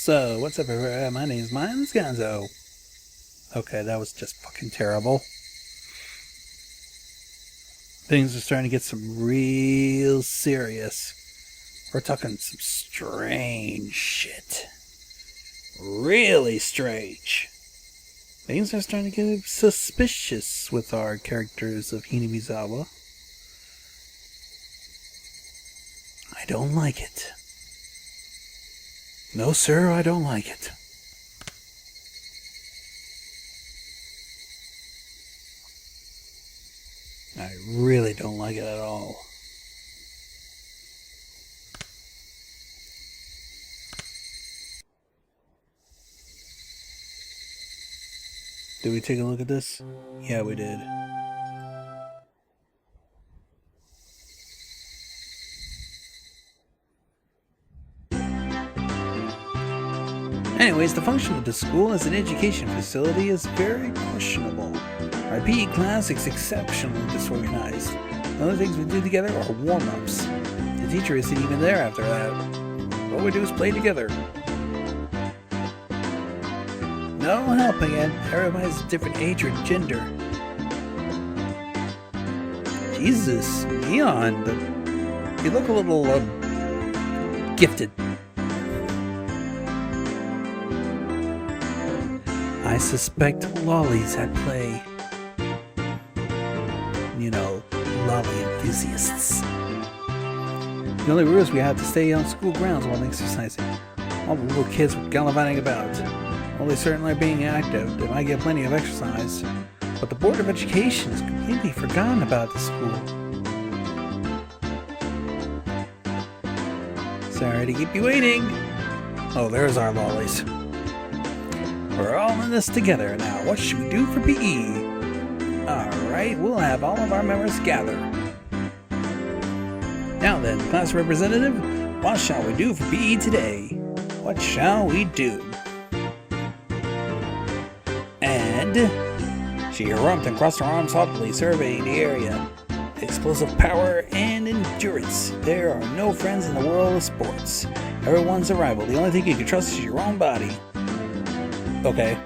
So, what's up everybody? Mine's Gonzo. Okay, that was just fucking terrible. Things are starting to get some real serious. We're talking some strange shit. Really strange. Things are starting to get suspicious with our characters of Hinamizawa. I don't like it. No, sir, I don't like it. I really don't like it at all. Did we take a look at this? Yeah, we did. Anyways, the function of the school as an education facility is very questionable. Our PE class is exceptionally disorganized. The only things we do together are warm-ups. The teacher isn't even there after that. All we do is play together. No helping it, everybody's a different age or gender. Jesus, Neon, you look a little, gifted. I suspect lollies at play. You know, lolly enthusiasts. The only rule is we have to stay on school grounds while exercising. All the little kids were gallivanting about. While they certainly are being active, they might get plenty of exercise. But the Board of Education has completely forgotten about the school. Sorry to keep you waiting. Oh, there's our lollies. We're all in this together now. What should we do for PE? Alright, we'll have all of our members gather. Now then, class representative, what shall we do for PE today? What shall we do? And she harumphed and crossed her arms haughtily, surveying the area. Explosive power and endurance. There are no friends in the world of sports. Everyone's a rival. The only thing you can trust is your own body. Okay.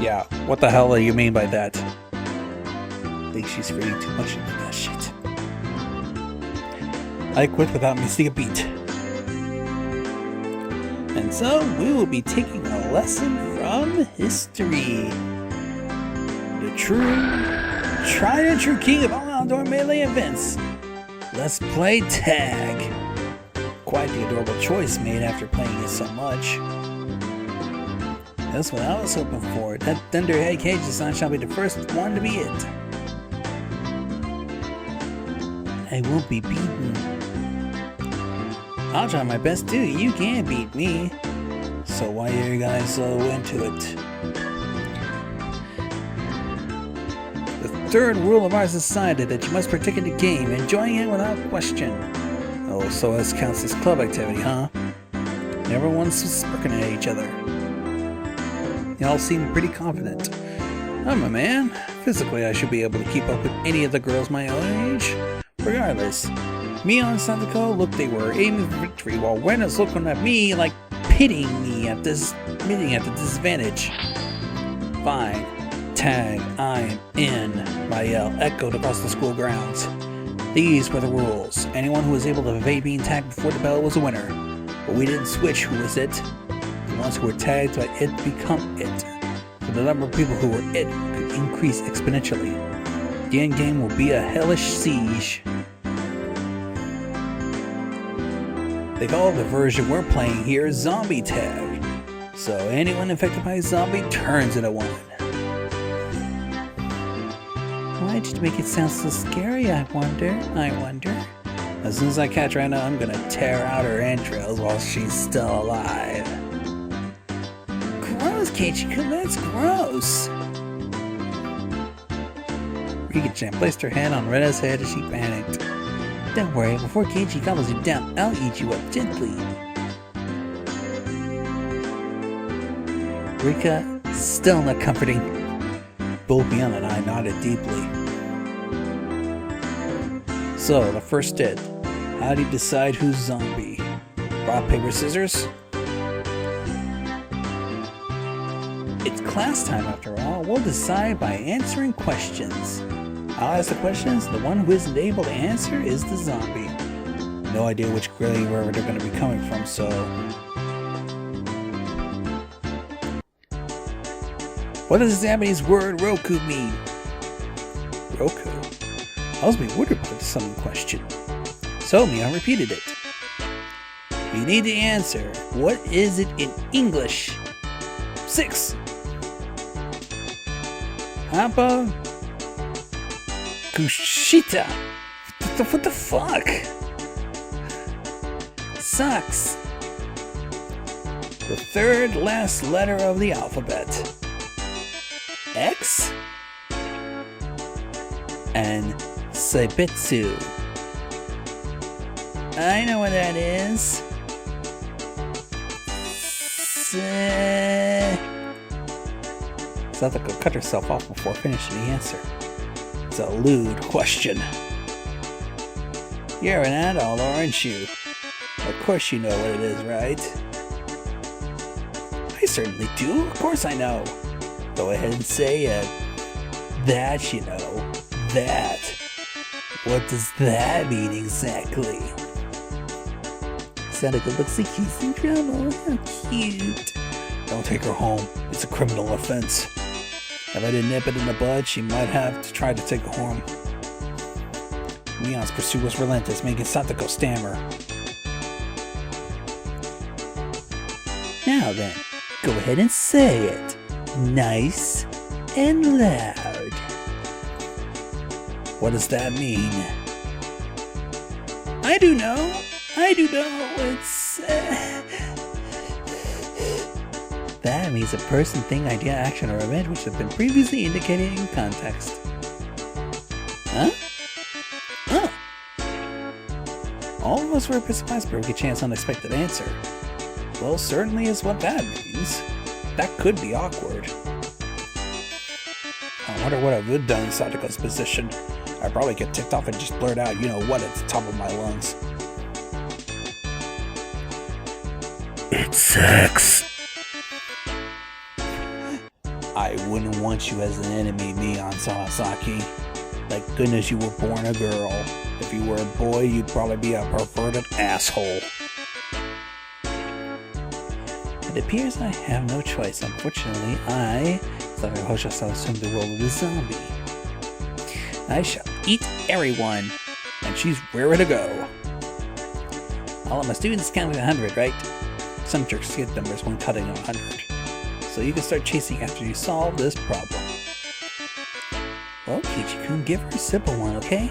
Yeah, what the hell do you mean by that? I think she's reading too much into that shit. I quit without missing a beat. And so, we will be taking a lesson from history. The tried and true king of all outdoor melee events. Let's play tag. Quite the adorable choice made after playing it so much. That's what I was hoping for. That Thunderhead Cage-san shall be the first one to be it. I won't be beaten. I'll try my best too. You can't beat me. So why are you guys so into it? The third rule of our society that you must partake in the game, enjoying it without question. Oh, so this counts as club activity, huh? Everyone's smirking at each other. Y'all seem pretty confident. I'm a man. Physically, I should be able to keep up with any of the girls my own age. Regardless, Mio and Santako looked they were aiming for victory, while Ren is looking at me like pitying me at the disadvantage. Fine. Tag, I'm in, my yell echoed across the school grounds. These were the rules. Anyone who was able to evade being tagged before the bell was a winner. But we didn't switch who was it. The ones who were tagged by it become it. So the number of people who were it could increase exponentially. The end game will be a hellish siege. They call the version we're playing here Zombie Tag. So anyone infected by a zombie turns into one. Why did you make it sound so scary, I wonder? As soon as I catch Rena, I'm gonna tear out her entrails while she's still alive. Gross, Keiichiko, that's gross! Rika-chan placed her hand on Rena's head as she panicked. Don't worry, before Keiichi gobbles you down, I'll eat you up gently. Rika, still not comforting. Both Mion and I nodded deeply. So, the first hit. How do you decide who's zombie? Rock, paper, scissors? It's class time after all. We'll decide by answering questions. I'll ask the questions. The one who isn't able to answer is the zombie. No idea which grave wherever they're going to be coming from, so... What does the Japanese word Roku mean? Roku? I was bewildered by some question. So Mia repeated it. You need to answer. What is it in English? 6. Hapa Kushita. What the fuck? Sucks. The third last letter of the alphabet. X and Saibetsu. I know what that is. Satoko cut herself off before finishing the answer. It's a lewd question. You're an adult, aren't you? Of course you know what it is, right? I certainly do. Of course I know. Go ahead and say it. That, you know. That. What does that mean exactly? Satoko looks like he's in trouble. How cute. Don't take her home. It's a criminal offense. If I didn't nip it in the bud, she might have to try to take her home. Mion's pursuit was relentless, making Satoko stammer. Now then, go ahead and say it. Nice and loud. What does that mean? I do know. It's... That means a person, thing, idea, action, or event which have been previously indicated in context. Huh? Huh. All of us were a bit surprised for a good chance unexpected answer. Well, certainly is what that means. That could be awkward. I wonder what I would have done in Satoko's position. I'd probably get ticked off and just blurt out, you know what, at the top of my lungs. It's sex. I wouldn't want you as an enemy, Mion Sawasaki. Thank goodness you were born a girl. If you were a boy, you'd probably be a perverted asshole. It appears I have no choice. Unfortunately, Satoshi shall assume the role of the zombie. I shall eat everyone, and she's raring to go. All of my students count to 100, right? Some jerks get numbers when cutting 100. So you can start chasing after you solve this problem. Well, Kichi-kun, give her a simple one, okay?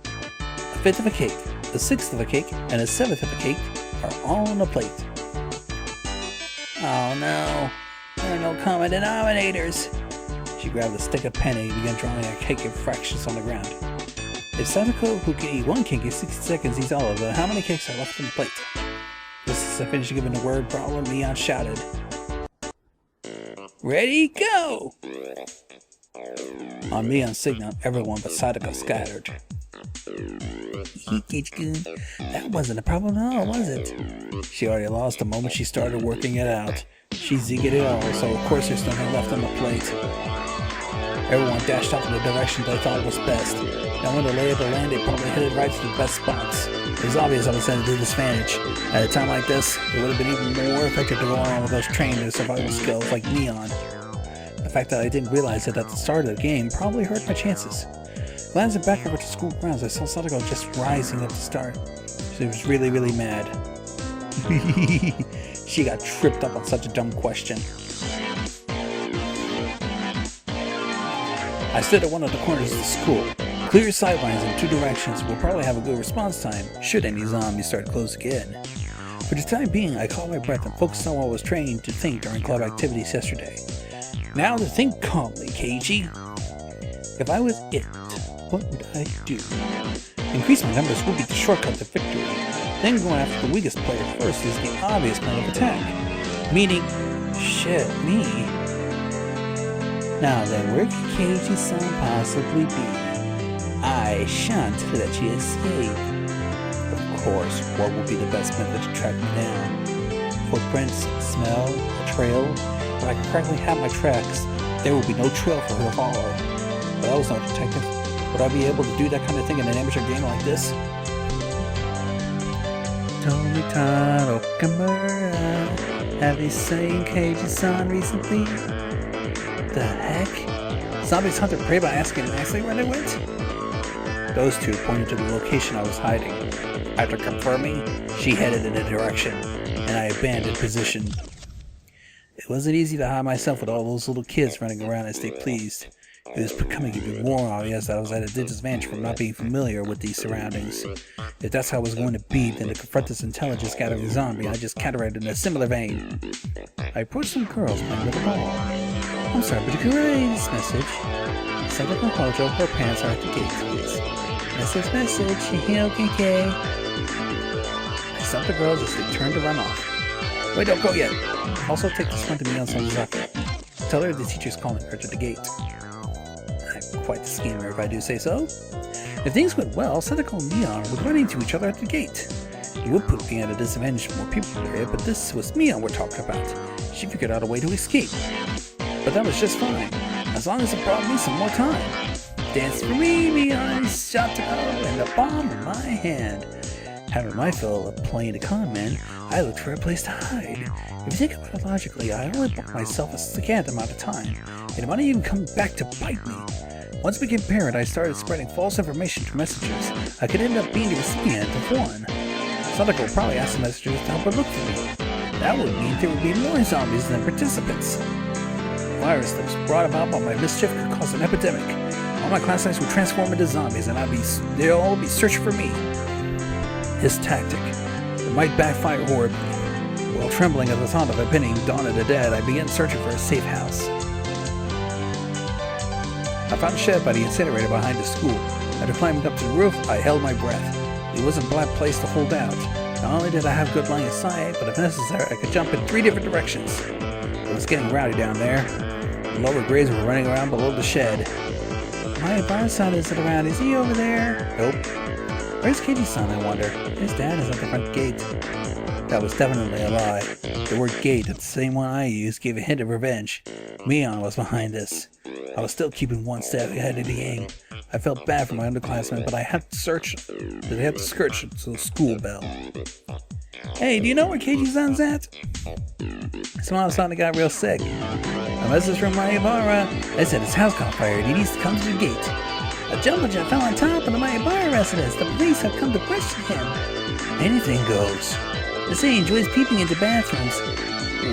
A fifth of a cake, a sixth of a cake, and a seventh of a cake are all on a plate. Oh no, there are no common denominators. She grabbed a stick of pen and began drawing a cake of fractions on the ground. If Satoko, who can eat one cake in 60 seconds, eats all of them, how many cakes are left on the plate? Just as I finished giving the word problem, Mion shouted. Ready, go! On Mion's signal, everyone but Satoko scattered. Kichi-kun, that wasn't a problem at all, was it? She already lost the moment she started working it out. She zigged it all, so of course there's nothing left on the plate. Everyone dashed off in the direction they thought was best. Now when the lay of the land, they probably headed right to the best spots. It was obvious I was at a disadvantage. At a time like this, it would have been even more effective to go on with those trained in survival skills like Mion. The fact that I didn't realize it at the start of the game probably hurt my chances. Glancing back over to school grounds, I saw Satoko just rising at the start. She was really, really mad. She got tripped up on such a dumb question. I stood at one of the corners of the school. Clear sightlines in two directions will probably have a good response time, should any zombies start close again. For the time being, I caught my breath and focused on what I was trained to think during club activities yesterday. Now to think calmly, Keiji. If I was it, what would I do? Increase my numbers would be the shortcut to victory. Then going after the weakest player first is the obvious plan of attack. Meaning, shit, me. Now then, where could Keiji-san possibly be? I shan't let you escape. Of course, what will be the best method to track me down? Footprints, smell, a trail? When I can practically have my tracks, there will be no trail for her to follow. But I was no detective. Would I be able to do that kind of thing in an amateur game like this? Tomitaro Kamura, have you seen Keiji-san recently? The heck? Zombies hunted prey by asking nicely where they went? Those two pointed to the location I was hiding. After confirming, she headed in a direction, and I abandoned position. It wasn't easy to hide myself with all those little kids running around as they pleased. It was becoming even more obvious that I was at a disadvantage from not being familiar with these surroundings. If that's how it was going to be, then to confront this intelligence gathering zombie, I just countered in a similar vein. I approached some girls playing with a ball. I'm sorry, but you can relay this message. Sadako Hojo, her parents are at the gate, please. Message, okay. I stopped the girls as they turned to run off. Wait, don't go yet. Also take this one to me on Sanzaka. Tell her the teacher's calling her to the gate. I'm quite the schemer if I do say so. If things went well, Sadako and Mion would run into each other at the gate. It would put me at a disadvantage for more people here, but this was Mion we're talking about. She figured out a way to escape. But that was just fine, as long as it brought me some more time. Dance for me, Mion, shot to go, and the bomb in my hand. Having my fill of playing the con man, I looked for a place to hide. If you think about it logically, I only bought myself a scant amount of time, and it might even come back to bite me. Once we became parent, I started spreading false information to messengers. I could end up being the recipient of one. Sadako will probably ask the messengers to help her look for me. That would mean there would be more zombies than participants. The virus that was brought about by my mischief could cause an epidemic. All my classmates would transform into zombies, and they'd all be searching for me. His tactic. It might backfire horribly. While trembling at the thought of impending dawn of the dead, I began searching for a safe house. I found a shed by the incinerator behind the school. After climbing up to the roof, I held my breath. It wasn't a bad place to hold out. Not only did I have good line of sight, but if necessary, I could jump in 3 different directions. It was getting rowdy down there. The lower grades were running around below the shed. My son isn't around. Is he over there? Nope. Where's Keiji-san, I wonder? His dad is at the front gate. That was definitely a lie. The word gate, the same one I used, gave a hint of revenge. Mion was behind this. I was still keeping one step ahead of the game. I felt bad for my underclassmen, but I had to skirt the school bell. Hey, do you know where Keiji-san's at? Somehow starting to get real sick. A message from Maibara. They said his house caught fire and he needs to come to the gate. A jumbo jet fell on top of the Maibara residence. The police have come to question him. Anything goes. They say he enjoys peeping into bathrooms.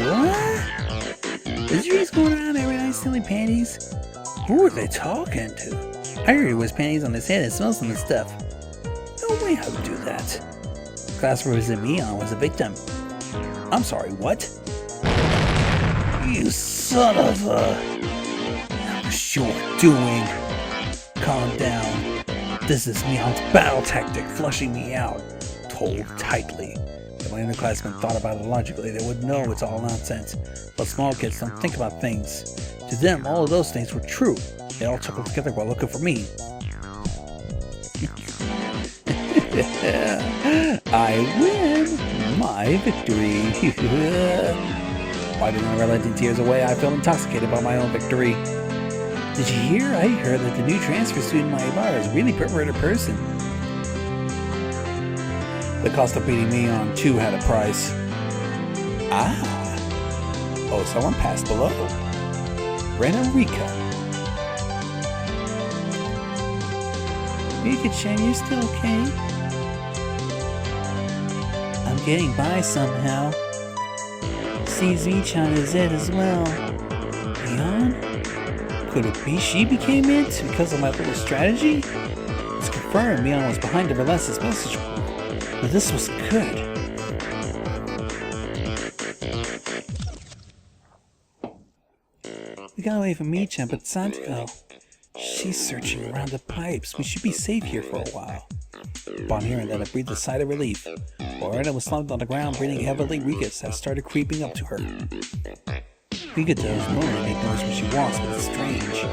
What? Is Reese going around every night stealing panties? Who are they talking to? I heard he wears panties on his head and smells them and stuff. No way I would do that. Class representative Mion was a victim. I'm sorry, what? You son of a... That was your doing. Calm down. This is Mion's battle tactic, flushing me out. Told tightly. If my underclassmen thought about it logically, they would know it's all nonsense. But small kids don't think about things. To them, all of those things were true. They all chuckled together while looking for me. I win! My victory! Wiping my relenting tears away, I felt intoxicated by my own victory. Did you hear? I heard that the new transfer student Maibara is a really perverted person. The cost of beating me on 2 had a price. Ah! Oh, someone passed below. Rika. Rika-chan, you're still okay? I'm getting by somehow. CZ-chan is it as well. Mion? Could it be she became it because of my little strategy? It's confirmed Mion was behind the relentless message board, but this was good. We got away from Michan, but Santiago. She's searching around the pipes. We should be safe here for a while. Upon hearing that, I breathed a sigh of relief. Lorena was slumped on the ground, breathing heavily. Rika had started creeping up to her. Rika does normally make noise when she walks, but it's strange.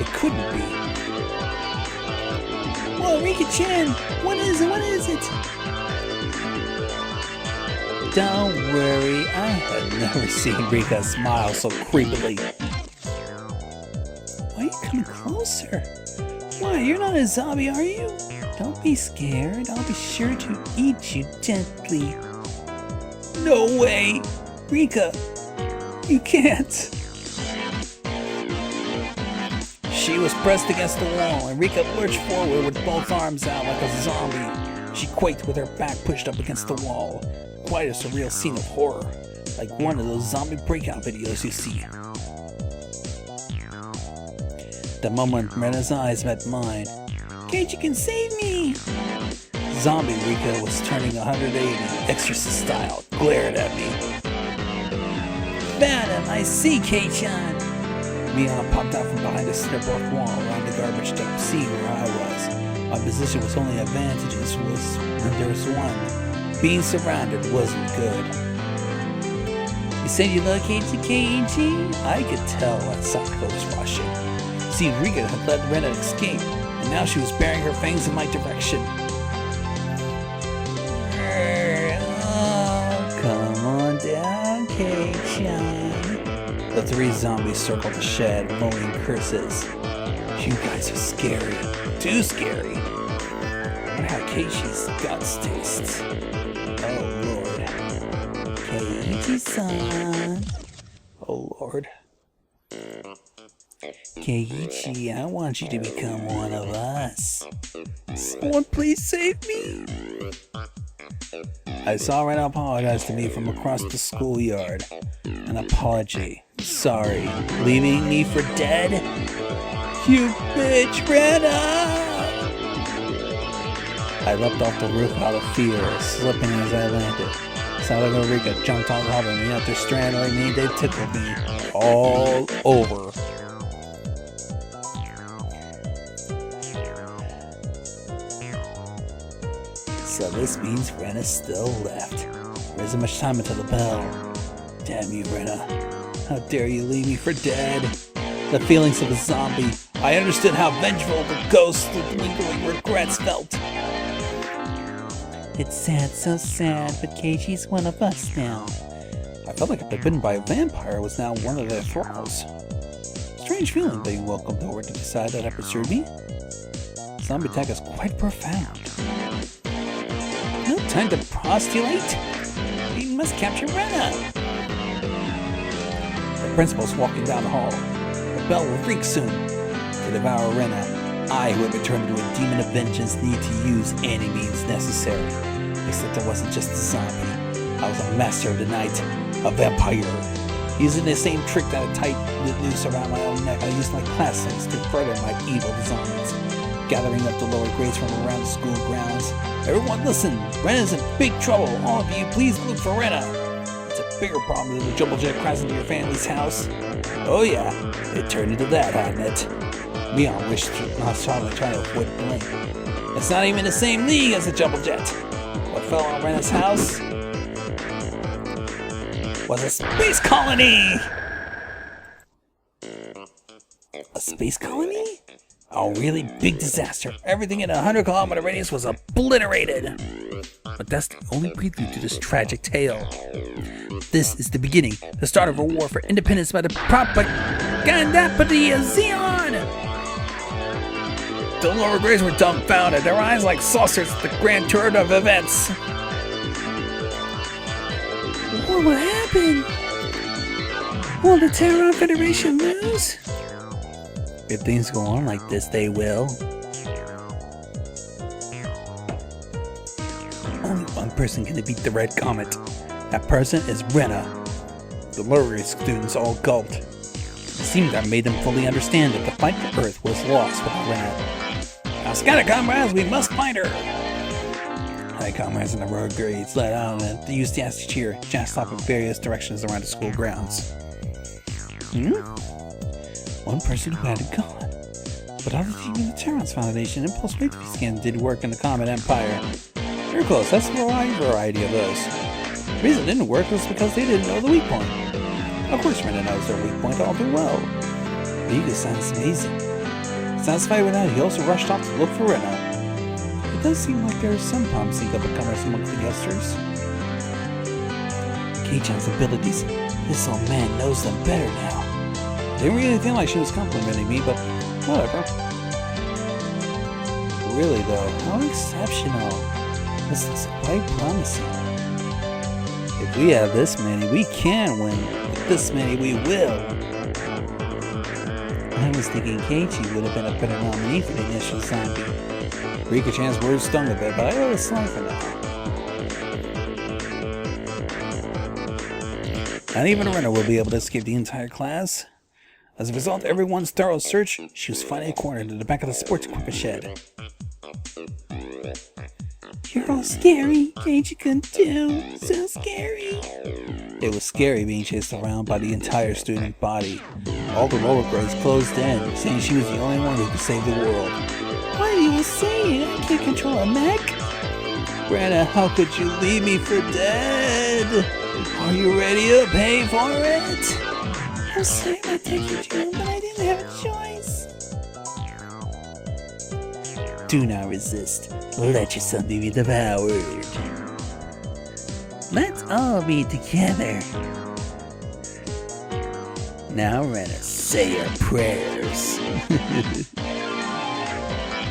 It couldn't be. Whoa, Rika-chan! What is it? don't worry. I have never seen Rika smile so creepily. Why are you coming closer? Why, you're not a zombie, are you? Don't be scared. I'll be sure to eat you gently. No way! Rika! You can't! She was pressed against the wall, and Rika lurched forward with both arms out like a zombie. She quaked with her back pushed up against the wall. Quite a surreal scene of horror, like one of those zombie breakout videos you see. The moment Rena's eyes met mine. Kate, you can save me! Zombie Rika was turning 180, exorcist style, glared at me. Madam, I see, Kate-chan! Mion popped out from behind a cinder-block wall around the garbage dump, seeing where I was. My position was only advantageous when there was one. Being surrounded wasn't good. You said you located Keiji? I could tell that Sakura was rushing. See, Rika had let Rena escape, and now she was baring her fangs in my direction. Oh, come on down, Kei-chan. The three zombies circled the shed, blowing curses. You guys are scary. Too scary. I wonder how Keiichi's guts taste. Oh, Lord. Keiichi-san. Oh, Lord. Keiichi, I want you to become one of us. Someone please save me. I saw Rena apologize to me from across the schoolyard. An apology. Sorry. Leaving me for dead? You bitch, Rena! I leapt off the roof out of fear, slipping as I landed. Salvador Rika jumped on top of me after strangling me. They tickled me all over. So this means Rena's still left. There isn't much time until the bell. Damn you, Rena. How dare you leave me for dead? The feelings of a zombie. I understood how vengeful the ghost with lingering regrets felt. It's sad, so sad, but Keiichi's one of us now. I felt like I'd been bitten by a vampire was now one of their thralls. Strange feeling being welcomed over to the side that pursued me. Zombie attack is quite profound. No time to postulate. We must capture Rena. The principal's walking down the hall. The bell will ring soon. To devour Rena, I, who had been turned into a demon of vengeance, need to use any means necessary. Except I wasn't just a zombie. I was a master of the night, a vampire. Using the same trick that I tied the noose around my own neck, I used my classmates to further my evil designs. Gathering up the lower grades from around the school grounds. Everyone listen, Rena's in big trouble. All of you, please look for Rena. It's a bigger problem than the jumble jet crashed into your family's house. Oh yeah, it turned into that, hadn't it? Mion wished not trying to avoid blame. It's not even in the same league as the jumble jet. What fell on Rena's house was a space colony! A space colony? A really big disaster. Everything in a 100-kilometer radius was obliterated. But that's the only prelude to this tragic tale. This is the beginning, the start of a war for independence by the propaganda of the Zeon. The lower grades were dumbfounded, their eyes like saucers at the grand turn of events. What will happen? Will the Terran Federation lose? If things go on like this, they will. Only one person can defeat the Red Comet. That person is Rena. The lower grade students all gulped. It seemed I made them fully understand that the fight for Earth was lost without Rena. Now scatter, comrades, we must find her! My comrades in the lower grades let out and used the enthusiastic cheer, just off in various directions around the school grounds. One person who had it gone. But other team in the Terrans Foundation Impulse Matrix scan did work in the Comet Empire. You're close, that's a variety of those. The reason it didn't work was because they didn't know the weak point. Of course Rena knows their weak point all too well. Vega sounds amazing. Satisfied with that, he also rushed off to look for Rena. It does seem like there are some promising up-and-comers amongst the youngsters. Mei-chan's abilities. This old man knows them better now. Didn't really feel like she was complimenting me, but whatever. Really though, how exceptional. This looks quite promising. If we have this many, we can win. With this many, we will. I was thinking Keiichi would have been a better nominee for the initial zombie. Rika-chan's words stung a bit, but I let it slide for now. Not even Rena will be able to escape the entire class. As a result of everyone's thorough search, she was finally cornered in the back of the sports equipment shed. You're all scary, Keiichi-kun too. So scary. It was scary being chased around by the entire student body. All the rollerblades closed in, saying she was the only one who could save the world. What are you saying? I can't control a mech? Rena, how could you leave me for dead? Are you ready to pay for it? I'm sorry about taking you, but I didn't have a choice. Do not resist. Let yourself be devoured. Let's all be together. Now, Rena, say your prayers.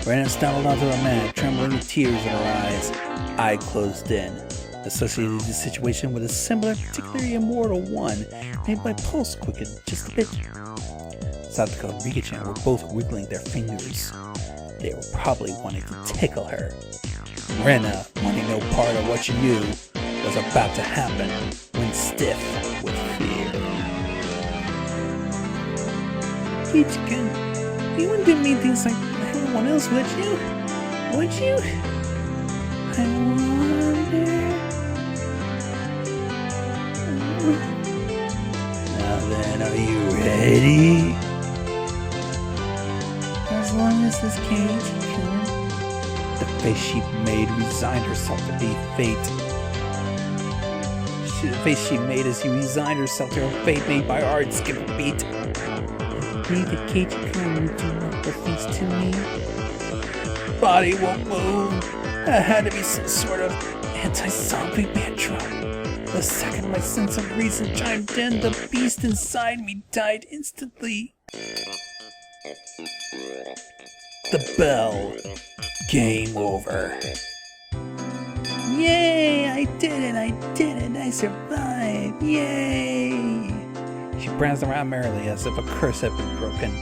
Rena stumbled onto the mat, trembling with tears in her eyes. Eye closed in. Associated the situation with a similar, particularly immortal one, made my pulse quicken just a bit. Satoko and Rika-chan were both wiggling their fingers. They were probably wanting to tickle her. Rena, wanting no part of what she knew was about to happen, went stiff with fear. Keiichi-kun, you wouldn't do mean things like everyone else, would you? Would you? I wonder... Now then, are you ready? As long as this Keiichi-kun... The face she made resigned herself to be fate. The face she made as she resigned herself to her fate made by art skip a beat. Believe that Keiichi-kun would do the things to me. Body won't move. That had to be some sort of anti-zombie mantra. The second my sense of reason chimed in, the beast inside me died instantly. The bell. Game over. Yay! I did it! I survived! Yay! She pranced around merrily as if a curse had been broken.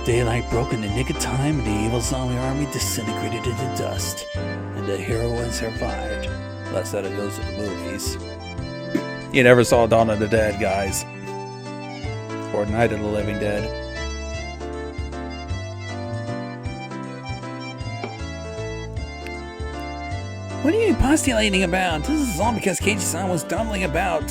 Daylight broke in the nick of time, and the evil zombie army disintegrated into dust. And the heroine survived. That's how it goes in the movies. You never saw Dawn of the Dead, guys. Or Night of the Living Dead. What are you postulating about? This is all because Keiichi-san was stumbling about.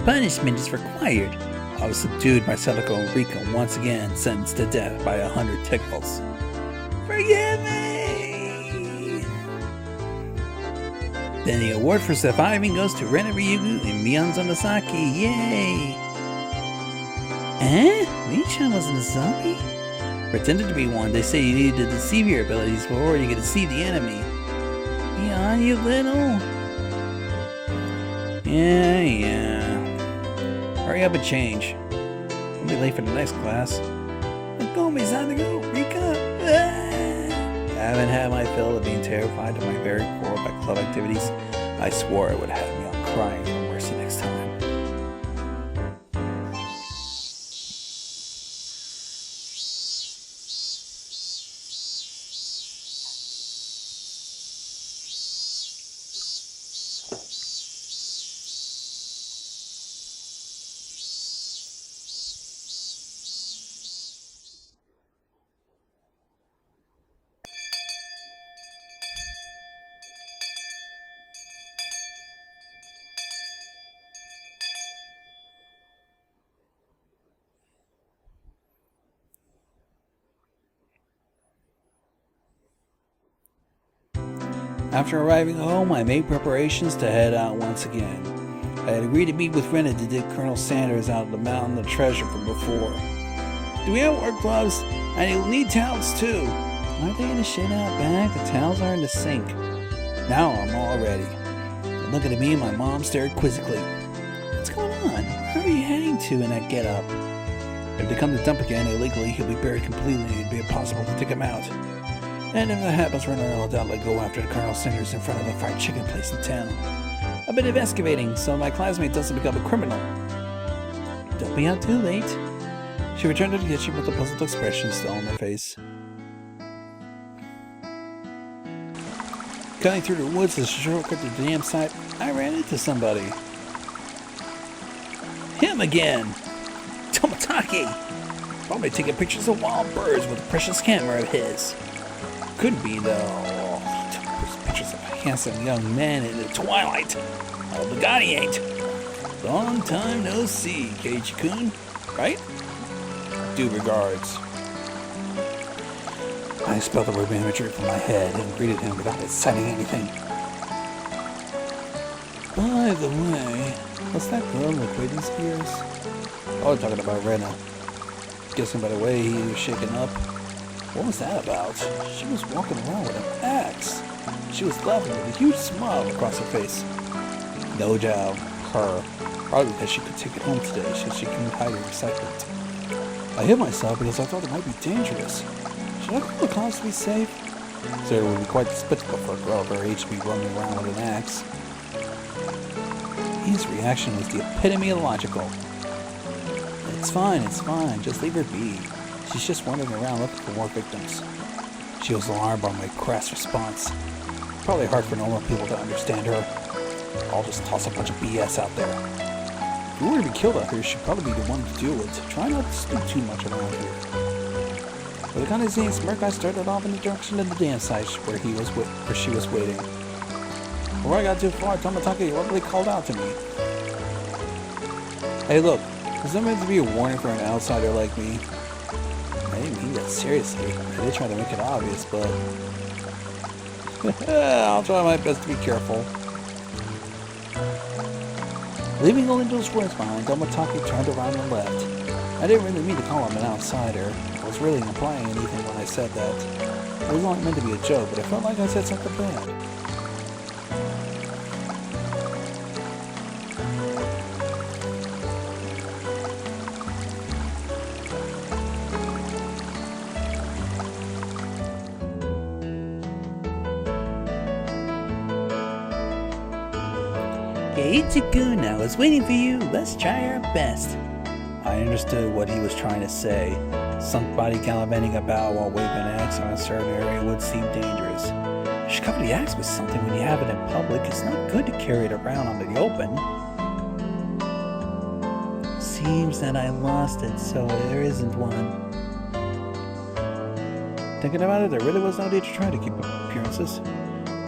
Punishment is required. I was subdued by Satoko and Rika, once again sentenced to death by 100 tickles. Forgive me! Then the award for surviving goes to Rena Ryugu and Miyazaki Zanasaki. Yay! Eh? Mei-chan wasn't a zombie? Pretended to be one. They say you need to deceive your abilities before you can deceive the enemy. Yeah, you little. Yeah. Hurry up and change. We'll be late for the next class. Go, Mizanago, Rika! I haven't had my fill of being terrified to my very core by club activities. I swore it would have me on crying for mercy next time. After arriving home, I made preparations to head out once again. I had agreed to meet with Rena to dig Colonel Sanders out of the mountain of treasure from before. Do we have work gloves? And you'll need towels too. Aren't they in the shed out back? The towels are in the sink. Now I'm all ready. looking at me and my mom stared quizzically. What's going on? Where are you heading to in that get-up? If they come to dump again illegally, he'll be buried completely and it'd be impossible to dig him out. And if that happens, Renner will doubtless go after the Colonel Sanders in front of the fried chicken place in town. I've been investigating, so my classmate doesn't become a criminal. Don't be out too late. She returned to the kitchen with a puzzled expression still on her face. Cutting through the woods as a shortcut to the dam site, I ran into somebody. Him again! Tomataki! Probably taking pictures of wild birds with a precious camera of his. Couldn't be though. He took pictures of a handsome young man in the twilight. Oh, but God, he ain't. Long time no see, Keiichi-kun. Right? Due regards. I expelled the word imagery from my head and greeted him without citing anything. By the way, what's that girl in the acquaintance of yours? Oh, I'm talking about Rena. Guessing by the way he was shaken up. What was that about? She was walking around with an axe. She was laughing with a huge smile across her face. No doubt, her. Probably because she could take it home today so she couldn't hide her excitement. I hid myself because I thought it might be dangerous. Should I call the cops to be safe? So it would be quite despicable for a girl of her age to be running around with an axe. His reaction was the epitome of logical. It's fine, just leave her be. She's just wandering around looking for more victims. She was alarmed by my crass response. Probably hard for normal people to understand her. I'll just toss a bunch of BS out there. If you were to be killed out here, she'd probably be the one to deal with. Try not to snoop too much around here. With a kind of zany smirk, I started off in the direction of the dam site where she was waiting. Before I got too far, Tomataki abruptly called out to me. Hey look, is that meant to be a warning for an outsider like me? I didn't mean that seriously. I did try to make it obvious, but... I'll try my best to be careful. Leaving only those words behind, Tomataki turned around and left. I didn't really mean to call him an outsider. I was really implying anything when I said that. It was only meant to be a joke, but I felt like I said something bad. Keiichi-kun, I was waiting for you. Let's try our best. I understood what he was trying to say. Somebody gallivanting about while waving an axe on a certain area would seem dangerous. You should cover the axe with something when you have it in public. It's not good to carry it around out in the open. Seems that I lost it, so there isn't one. Thinking about it, there really was no need to try to keep up appearances.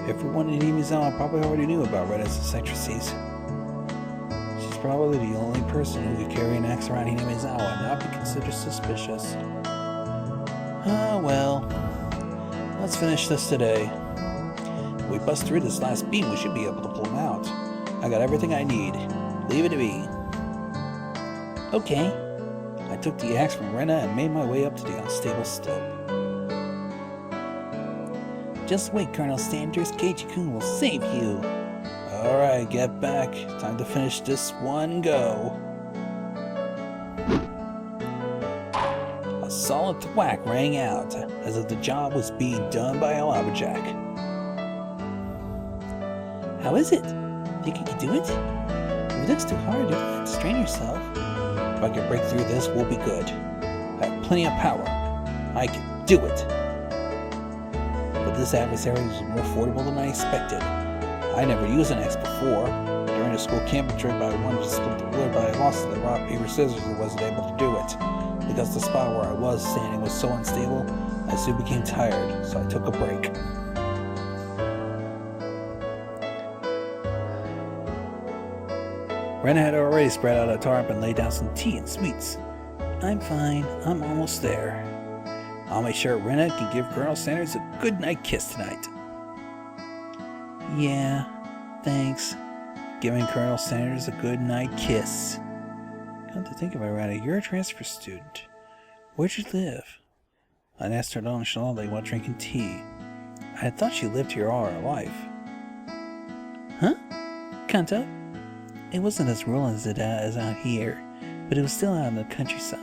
Everyone in Himizawa probably already knew about Rena's eccentricities. She's probably the only person who could carry an axe around Himizawa and not be considered suspicious. Ah, well. Let's finish this today. If we bust through this last beam, we should be able to pull him out. I got everything I need. Leave it to me. Okay. I took the axe from Rena and made my way up to the unstable slope. Just wait, Colonel Sanders. Keiichi-kun will save you. Alright, get back. Time to finish this one go. A solid thwack rang out, as if the job was being done by a lumberjack. How is it? Think you can do it? If it looks too hard, you'll have to strain yourself. If I can break through this, we'll be good. I have plenty of power. I can do it. This adversary was more formidable than I expected. I never used an axe before. During the school camping trip, I wanted to split the wood, but I lost the rock, paper, scissors and wasn't able to do it. Because the spot where I was standing was so unstable, I soon became tired, so I took a break. Rena had already spread out a tarp and laid down some tea and sweets. I'm fine. I'm almost there. I'll make sure Rena can give Colonel Sanders a good night kiss tonight. Yeah, thanks. Giving Colonel Sanders a good night kiss. Come to think of it, Rena, you're a transfer student. Where'd you live? I asked her nonchalantly while drinking tea. I had thought she lived here all her life. Huh? Kanto. It wasn't as rural as out here, but it was still out in the countryside.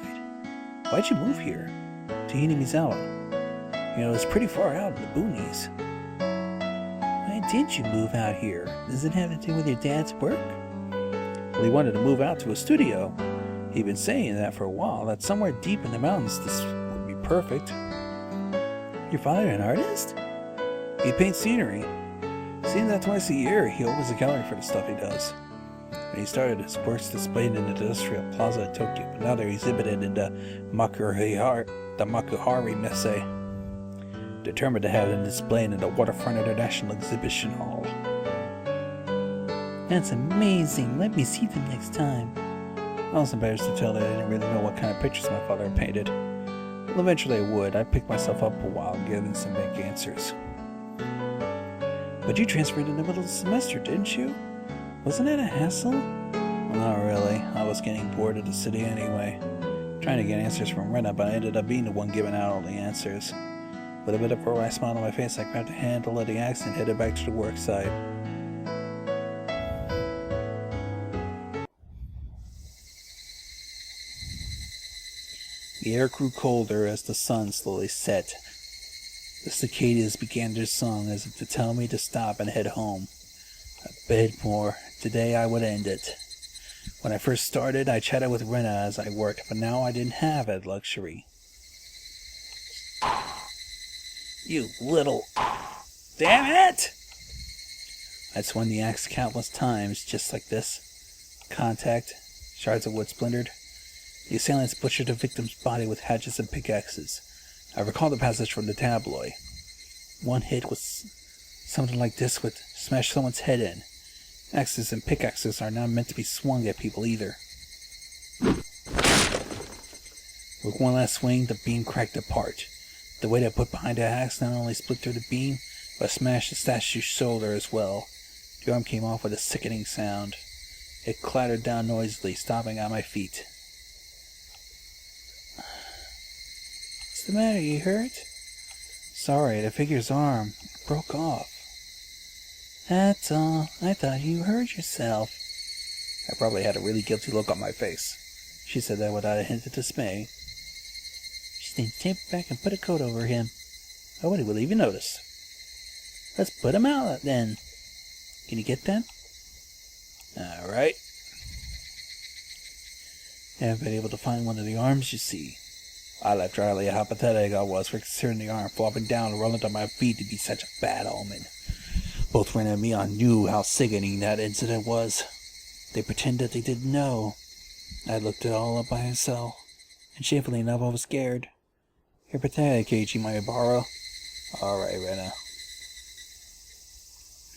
Why'd you move here? To Hinamizawa. You know, it's pretty far out in the boonies. Why did you move out here? Does it have to do with your dad's work? Well, he wanted to move out to a studio. He'd been saying that for a while, that somewhere deep in the mountains this would be perfect. Your father an artist? He paints scenery. Seeing that twice a year, he opens a gallery for the stuff he does. When he started, his works displayed in the industrial plaza at Tokyo, but now they're exhibited in the Makuhari Messe. Determined to have them displayed in the Waterfront International Exhibition Hall. That's amazing. Let me see them next time. I was embarrassed to tell that I didn't really know what kind of pictures my father had painted. Well, eventually I would. I picked myself up a while, giving some vague answers. But you transferred in the middle of the semester, didn't you? Wasn't it a hassle? Well, not really. I was getting bored of the city anyway. Trying to get answers from Rena, but I ended up being the one giving out all the answers. With a bit of a wry smile on my face, I grabbed a handle of the axe and headed back to the work site. The air grew colder as the sun slowly set. The cicadas began their song as if to tell me to stop and head home. I begged more. Today I would end it. When I first started, I chatted with Rena as I worked, but now I didn't have that luxury. You little... Damn it! I'd swung the axe countless times, just like this. Contact, shards of wood splintered. The assailants butchered the victim's body with hatchets and pickaxes. I recall the passage from the tabloid. One hit was something like this would smash someone's head in. Axes and pickaxes are not meant to be swung at people either. With one last swing, the beam cracked apart. The weight I put behind the axe not only split through the beam, but smashed the statue's shoulder as well. The arm came off with a sickening sound. It clattered down noisily, stopping at my feet. What's the matter, you hurt? Sorry, the figure's arm broke off. That's all. I thought you hurt yourself. I probably had a really guilty look on my face. She said that without a hint of dismay. Just need to take it back and put a coat over him. Nobody will even notice. Let's put him out then. Can you get that? Alright. Haven't been able to find one of the arms, you see. I laughed dryly at how pathetic I was for considering the arm flopping down and rolling to my feet to be such a bad omen. Both Rena and Mion knew how sickening that incident was. They pretended they didn't know. I looked it all up by myself, and shamefully enough I was scared. You're pathetic, Keiichi Mayabara. Alright, Rena.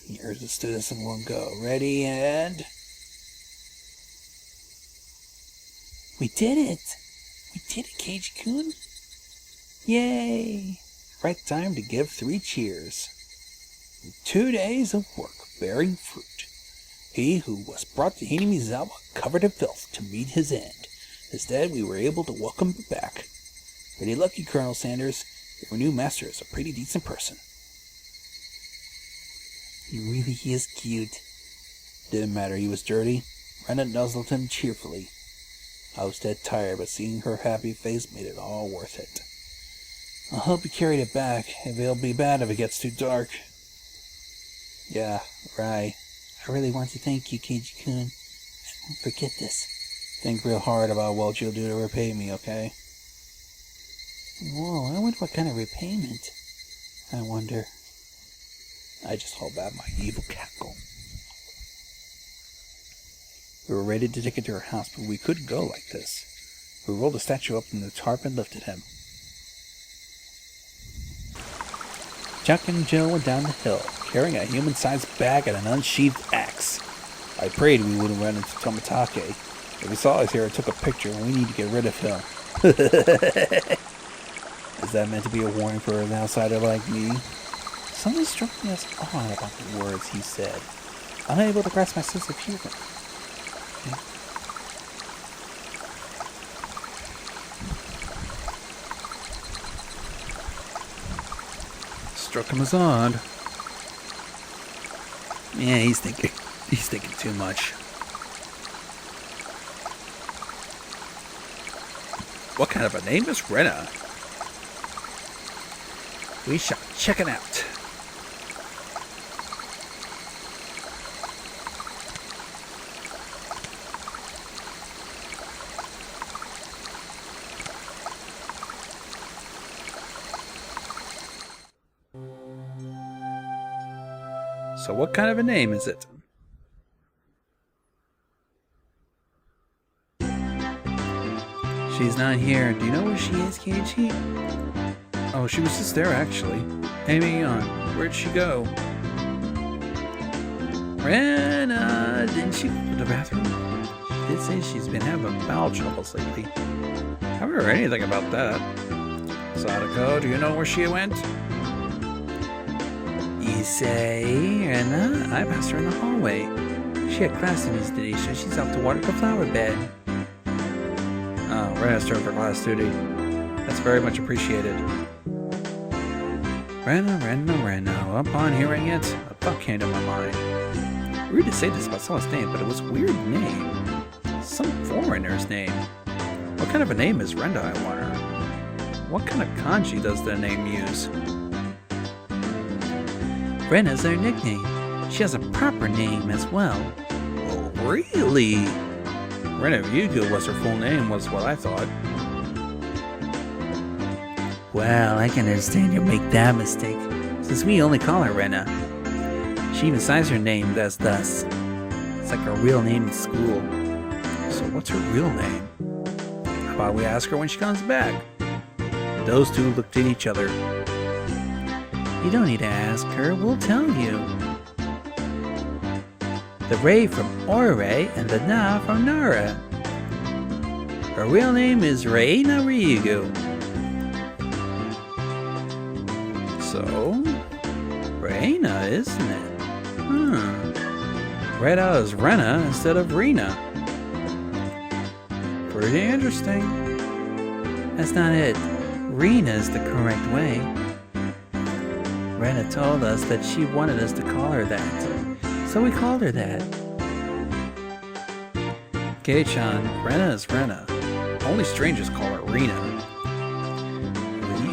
Here's the students in one go. Ready, and... We did it! We did it, Keiichi-kun! Yay! Right time to give 3 cheers. 2 days of work bearing fruit. He who was brought to Hinamizawa covered in filth to meet his end. Instead, we were able to welcome him back. Pretty lucky, Colonel Sanders. Your new master is a pretty decent person. He really is cute. Didn't matter he was dirty. Rena nuzzled him cheerfully. I was dead tired, but seeing her happy face made it all worth it. I'll help you carry it back. It'll be bad if it gets too dark. Yeah, right. I really want to thank you, Keiichi-kun. I won't forget this. Think real hard about what you'll do to repay me, okay? Whoa, I wonder what kind of repayment. I wonder. I just hold back my evil cackle. We were ready to take it to her house, but we couldn't go like this. We rolled the statue up in the tarp and lifted him. Chuck and Jill went down the hill, carrying a human-sized bag and an unsheathed axe. I prayed we wouldn't run into Tomitake. If he saw us here and took a picture, we need to get rid of him. Is that meant to be a warning for an outsider like me? Something struck me as odd about the words he said. Unable to grasp my sense of humor. Struck him as odd. Yeah, he's thinking He's thinking too much. What kind of a name is Rena? We shall check it out. So what kind of a name is it? She's not here. Do you know where she is, Keiichi? Oh, she was just there, actually. Hang on. Where'd she go? Rena! Didn't she go to the bathroom? She did say she's been having bowel troubles lately. Haven't heard anything about that. Sadako, do you know where she went? You say, Rena? I passed her in the hallway. She had class in today, so she's off to water the flower bed. Oh, Rena's turn for class duty. That's very much appreciated. Rena. Upon hearing it, a thought came to my mind. Rude to say this about someone's name, but it was a weird name. Some foreigner's name. What kind of a name is Rena, I wonder? What kind of kanji does the name use? Rena's her nickname. She has a proper name as well. Oh, really? Rena Ryugu was her full name, was what I thought. Well, I can understand you make that mistake, since we only call her Rena. She even signs her name as thus. It's like her real name in school. So what's her real name? How about we ask her when she comes back? Those two looked at each other. You don't need to ask her, we'll tell you. The Rei from Ore and the Na from Nara. Her real name is Reina Ryugu. So, Reina, isn't it? Read out as Rena instead of Rena. Pretty interesting. That's not it. Rena is the correct way. Rena told us that she wanted us to call her that. So we called her that. Kei-chan, Rena is Rena. Only strangers call her Rena.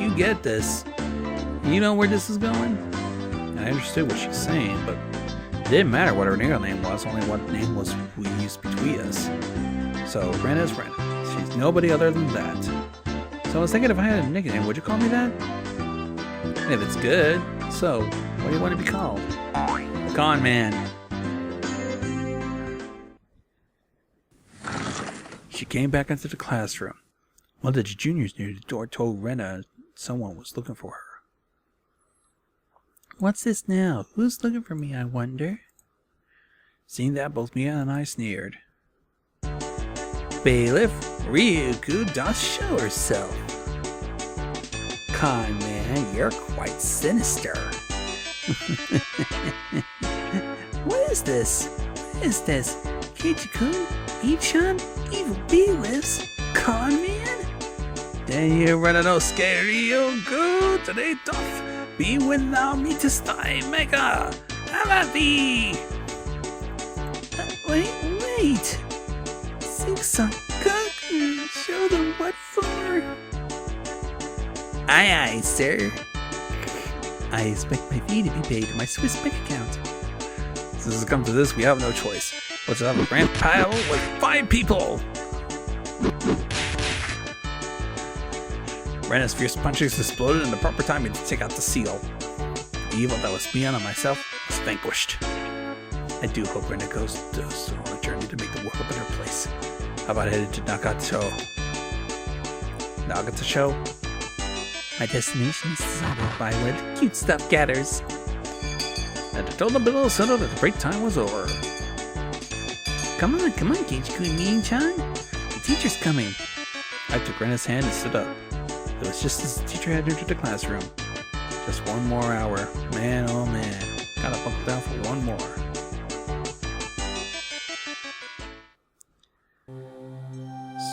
You get this. You know where this is going? I understood what she's saying, but it didn't matter what her real name was, only what name was we used between us. So Rena is Rena. She's nobody other than that. So I was thinking if I had a nickname, would you call me that? If it's good. So, what do you want to be called? Con Man. She came back into the classroom. One of the juniors near the door told Rena someone was looking for her. What's this now? Who's looking for me, I wonder? Seeing that, both Mia and I sneered. Bailiff, Ryugu doth show herself. Con Man, you're quite sinister. What is this? What is this? Keiichi-kun? Ichan? Evil bailiffs? Con Man? Then you run no scary Ryugu, today doth be without me to stay mega. Amati! Wait! Sing-song-kaku, show them what for. Aye, sir. I expect my fee to be paid to my Swiss bank account. Since it's come to this, we have no choice. Let's have a grand pile with 5 people. Rena's fierce punches exploded in the proper timing to take out the seal. The evil that was beyond on myself was vanquished. I do hope Rena goes on a journey to make the world a better place. How about headed to Nagato? My destination is decided by where the cute stuff gathers. And I told the below settled that the break time was over. Come on, Keiichi-kun, Nin-chan. The teacher's coming. I took Rena's hand and stood up. It was just as the teacher had entered the classroom. Just one more hour. Man, oh man. Gotta buckle down for one more.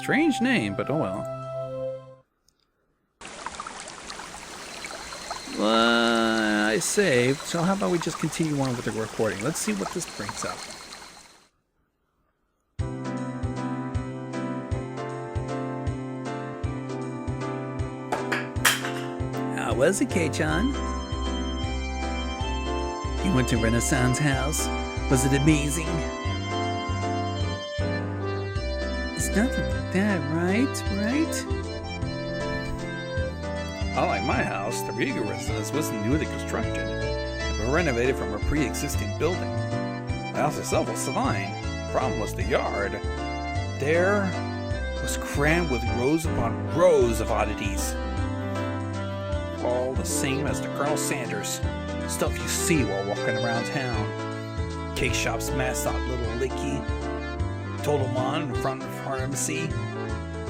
Strange name, but oh well. I saved, so how about we just continue on with the recording? Let's see what this brings up. was it, Kei-chan? You went to Renaissance House. Was it amazing? It's nothing like that, right? Unlike my house, the Riga residence wasn't newly constructed, but renovated from a pre-existing building. The house itself was fine. The problem was the yard. There was crammed with rows upon rows of oddities. All the same as the Colonel Sanders. Stuff you see while walking around town. Cake shop's mascot, Little Licky. Totemon in front of pharmacy.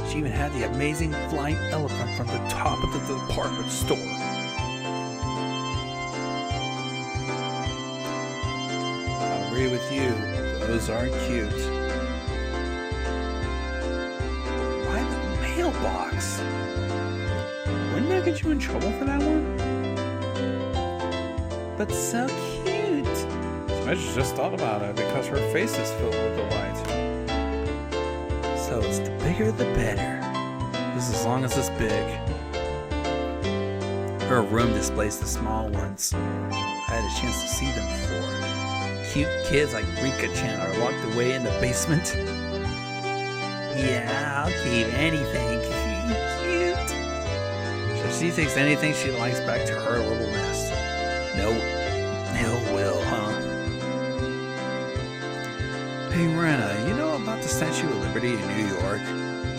She even had the amazing flying elephant from the top of the department store. I agree with you. Those aren't cute. Why the mailbox? Wouldn't that get you in trouble for that one? But so cute. Smidge just thought about it because her face is filled with delight. So it's the bigger the better. Just as long as it's big. Her room displays the small ones. I had a chance to see them before. Cute kids like Rika-chan are locked away in the basement. Yeah, I'll keep anything. Cute. So she takes anything she likes back to her little nest. No ill will, huh? Hey Rena, you know about the Statue of Liberty in New York?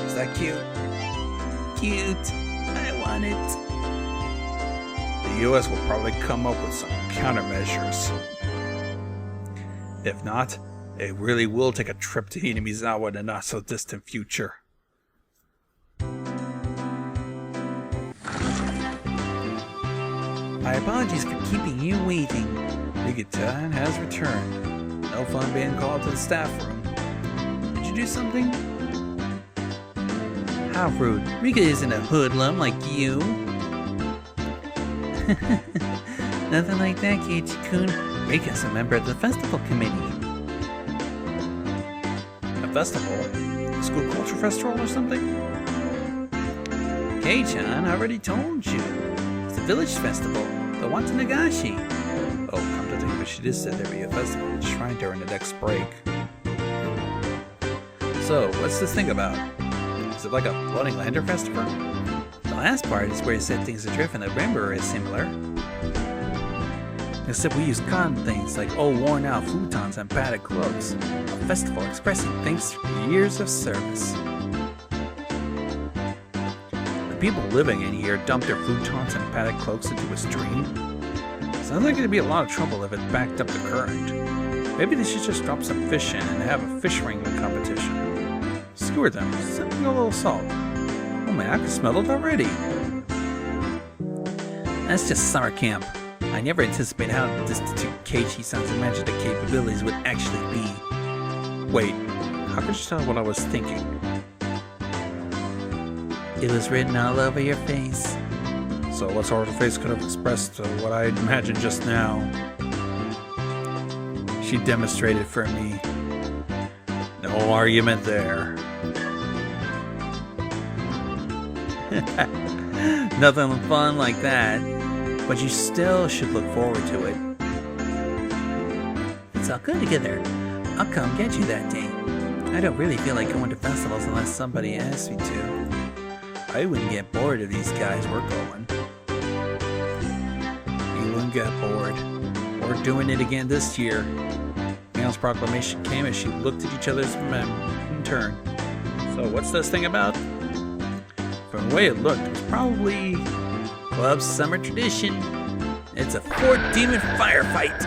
Is that cute? Cute. I want it. The US will probably come up with some countermeasures. If not, it really will take a trip to Hinamizawa in the not so distant future. My apologies for keeping you waiting. Rika-chan has returned. No fun being called to the staff room. Did you do something? How rude. Rika isn't a hoodlum like you. Nothing like that, Keiichi-kun. Rika's a member of the festival committee. A festival? A school culture festival or something? Kei-chan, I already told you. It's the village festival, the Watanagashi. Oh, come to think of it, she just said there'd be a festival at the shrine during the next break. So, what's this thing about? Is it like a floating lantern festival? The last part is where you set things adrift and the rainbow is similar. Except we use cotton things like old worn out futons and padded cloaks. A festival expressing thanks for years of service. The people living in here dump their futons and padded cloaks into a stream. Sounds like it'd be a lot of trouble if it backed up the current. Maybe they should just drop some fish in and have a fish wrangling competition. Skewer them, something a little salt. Oh man, I can smell it already. That's just summer camp. I never anticipated how destitute Keiichi-san's imaginative capabilities would actually be. Wait, how could you tell what I was thinking? It was written all over your face. So what sort of face could have expressed what I imagined just now? She demonstrated for me. No argument there. Nothing fun like that. But you still should look forward to it. It's all good together. I'll come get you that day. I don't really feel like going to festivals unless somebody asks me to. I wouldn't get bored if these guys were going. You wouldn't get bored. We're doing it again this year. Mion's proclamation came as she looked at each other's men in turn. So what's this thing about? From the way it looked, it was probably club's summer tradition. It's a 4-demon firefight.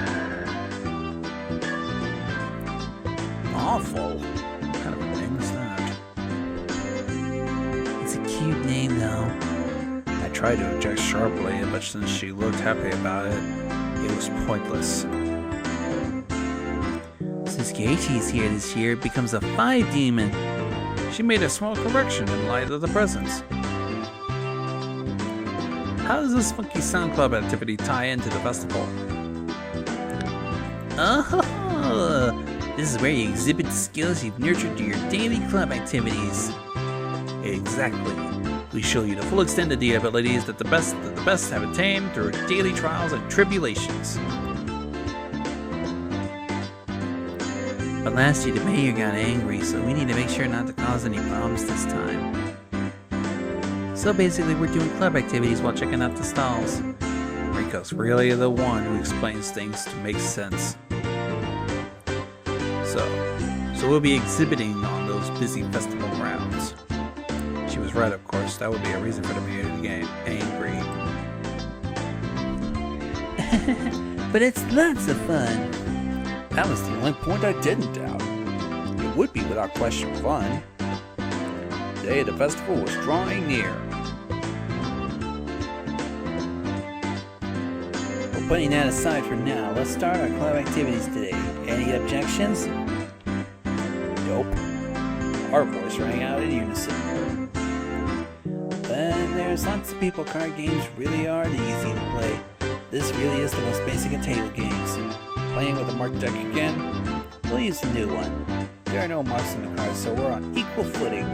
Awful. What kind of a name is that? It's a cute name, though. I tried to object sharply, but since she looked happy about it, it was pointless. Since Keiichi's here this year, it becomes a 5-demon. She made a small correction in light of the presents. How does this funky sound club activity tie into the festival? Oh, this is where you exhibit the skills you've nurtured to your daily club activities. Exactly. We show you the full extent of the abilities that the best have attained through daily trials and tribulations. But last year the mayor got angry, so we need to make sure not to cause any problems this time. So basically we're doing club activities while checking out the stalls. Rico's really the one who explains things to make sense. So we'll be exhibiting on those busy festival grounds. She was right, of course. That would be a reason for the mayor to get angry. But it's lots of fun. That was the only point I didn't doubt. It would be without question fun. The day of the festival was drawing near. Well, putting that aside for now, let's start our club activities today. Any objections? Nope. Our voice rang out in unison. Then there's lots of people. Card games really are easy to play. This really is the most basic of table games. Playing with a marked deck again? We'll use the new one. There are no marks on the cards, so we're on equal footing.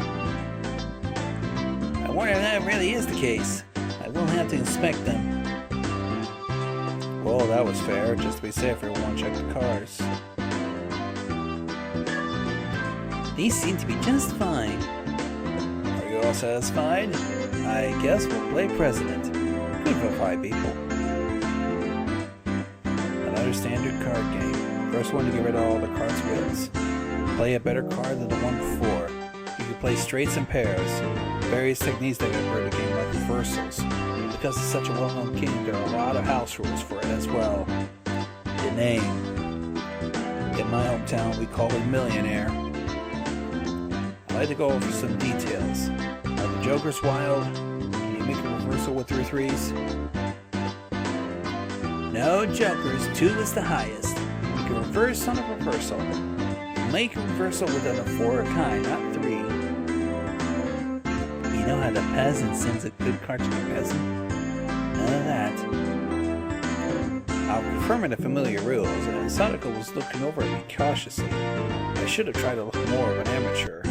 I wonder if that really is the case. I will have to inspect them. Well, that was fair. Just to be safe, we won't check the cards. These seem to be just fine. Are you all satisfied? I guess we'll play President. Good for 5 people. Another standard card game. First one to get rid of all the cards wins. Play a better card than the one before. You can play straights and pairs. Various techniques that get rid of the game like reversals. Because it's such a well-known game, there are a lot of house rules for it as well. The name. In my hometown, we call it Millionaire. I'd like to go over some details. Are the jokers wild? Can you make a reversal with 3 threes? No jokers, 2 is the highest. You can reverse on a reversal. Make a reversal with a 4 kind, not 3. You know how the peasant sends a good card to the peasant? None of that. I'll confirm the familiar rules, and Sadako was looking over at me cautiously. I should have tried to look more of an amateur.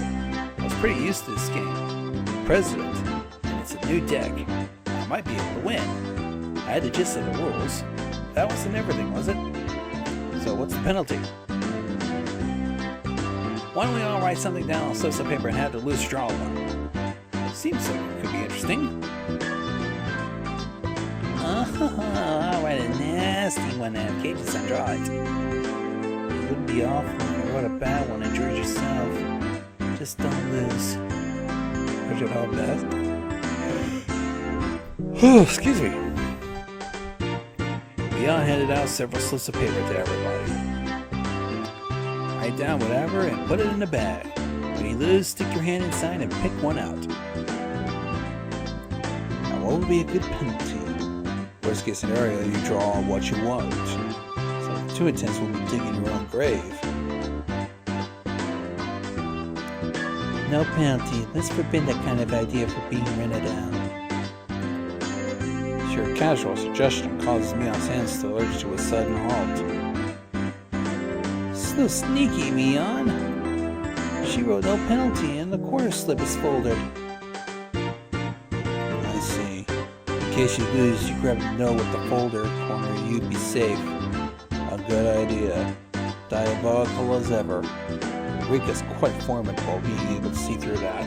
I was pretty used to this game. President, and it's a new deck. I might be able to win. I had the gist of the rules. That wasn't everything, was it? So what's the penalty? Why don't we all write something down on slips of paper and have the loose draw one? Seems like it could be interesting. I'll write a nasty one and have Cages and draw it. It wouldn't be awful if you wrote a bad one and drew it yourself. Just don't lose. I should hope that. Oh, excuse me. We all handed out several slips of paper to everybody. Write down whatever and put it in the bag. When you lose, stick your hand inside and pick one out. Now, what would be a good penalty? Worst case scenario, you draw what you want. So if 2 attempts will be digging your own grave. No penalty. Let's forbid that kind of idea for being rented out. Your casual suggestion causes me on hands to urge to a sudden halt. So sneaky, Mion. She wrote no penalty and the quarter slip is folded. I see. In case you lose, you grab the note with the folder corner and you'd be safe. A good idea. Diabolical as ever. Rika's quite formidable, being able to see through that.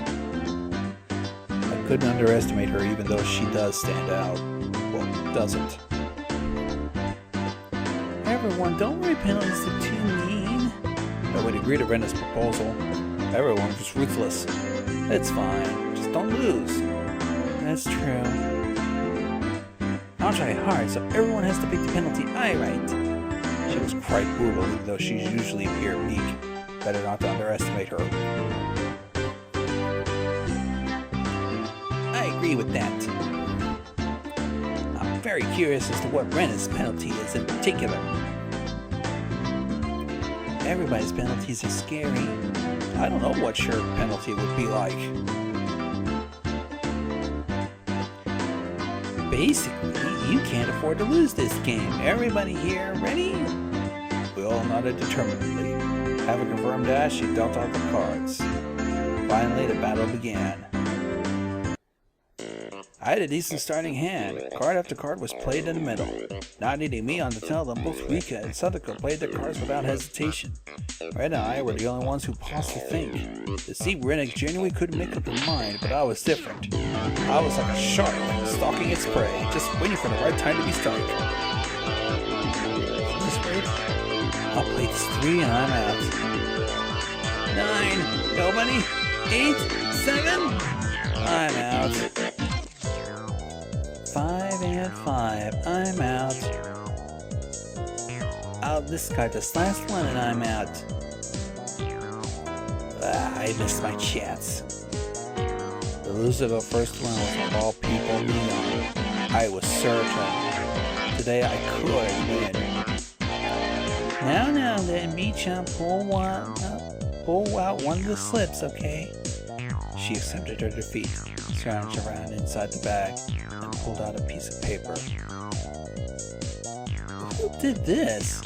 I couldn't underestimate her even though she does stand out. Well, doesn't. Everyone, don't write penalties, they're too mean. I would agree to Rena's proposal. Everyone was ruthless. It's fine, just don't lose. That's true. I'll try hard, so everyone has to pick the penalty I write. She was quite brutal, even though she usually appeared meek. Better not to underestimate her. I agree with that. I'm very curious as to what Rena's penalty is in particular. Everybody's penalties are scary. I don't know what your penalty would be like. Basically, you can't afford to lose this game. Everybody here ready? We all nodded determinedly. Having confirmed that, she dealt out the cards. Finally, the battle began. I had a decent starting hand. Card after card was played in the middle. Not needing me on to tell them, both Rika and Sadako played their cards without hesitation. Red and I were the only ones who paused to think. The sea Rennick genuinely couldn't make up her mind, but I was different. I was like a shark, stalking its prey, just waiting for the right time to be struck. I'll play this 3 and I'm out. 9, nobody. 8, 7, I'm out. 5 and 5, I'm out. I'll discard this last one and I'm out. I missed my chance. The loser of the first one was of all people Neon. I was certain. Today I could win. Now then, Michan, pull out one of the slips, okay? She accepted her defeat, scrounged around inside the bag, and pulled out a piece of paper. Who did this?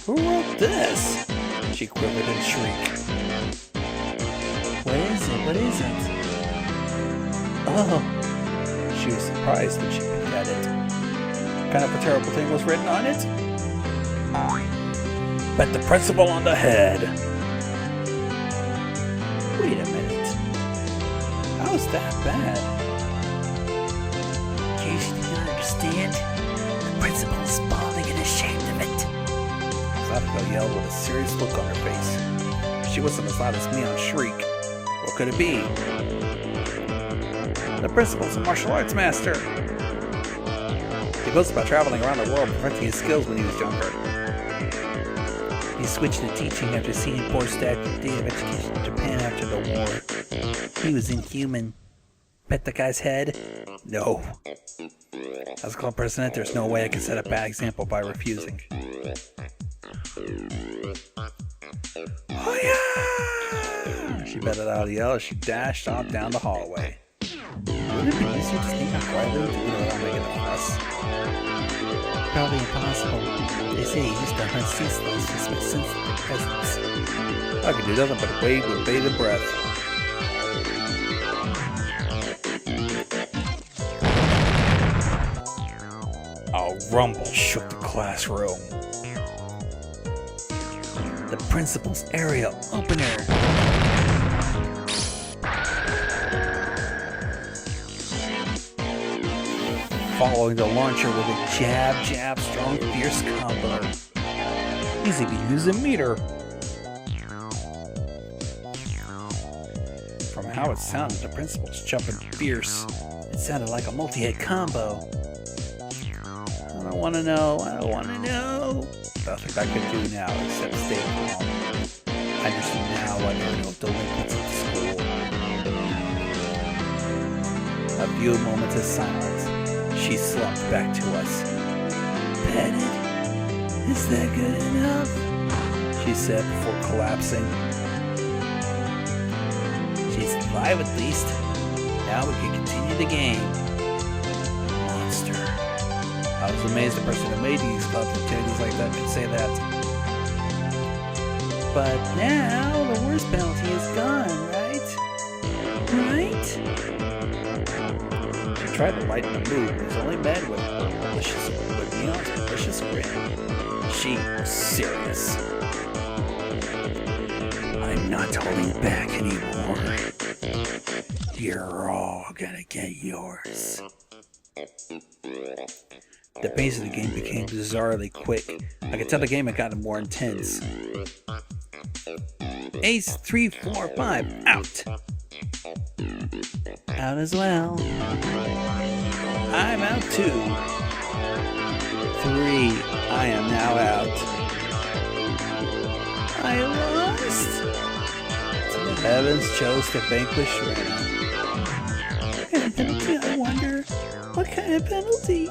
Who wrote this? She quivered and shrieked. What is it? What is it? Oh! She was surprised when she picked at it. What kind of a terrible thing was written on it? Bet the principal on the head. Wait a minute. How is that bad? Casey did not understand. The principal is balding and ashamed of it. Sadako yelled with a serious look on her face. She wasn't as loud as Neon's shriek. What could it be? The principal's a martial arts master. He boasts about traveling around the world perfecting his skills when he was younger. He switched to teaching after seeing poor state of education in Japan after the war. He was inhuman. Bet the guy's head? No. As a club president, there's no way I can set a bad example by refusing. Oh yeah! She let it out a yell as she dashed off down the hallway. Would it be easier to sneak up quietly to do it without making a fuss? Probably impossible. They say he used to hunt sea slugs just with sense of their presence. I could do nothing but wait with bated breath. A rumble shook the classroom. The principal's area opener. Following the launcher with a jab, strong, fierce combo. Easy to use a meter. From how it sounded, the principal's jumping fierce. It sounded like a multi-hit combo. I don't want to know. Nothing I could do now except stay calm. I understand now why there are no delinquents at school. A few moments of silence. She slumped back to us. Petted? Is that good enough? She said before collapsing. She's alive at least. Now we can continue the game. Monster. I was amazed the person who made these club activities like that could say that. But now the worst penalty is gone, right? Right? Tried to lighten the mood, but was only met with Neon's malicious grin. She was serious. I'm not holding back anymore. You're all gonna get yours. The pace of the game became bizarrely quick. I could tell the game had gotten more intense. Ace 3, 4, 5, out! Out as well. I'm out too. 3, I am now out. I lost. So the heavens chose to vanquish Rena. What kind of penalty, I wonder? What kind of penalty?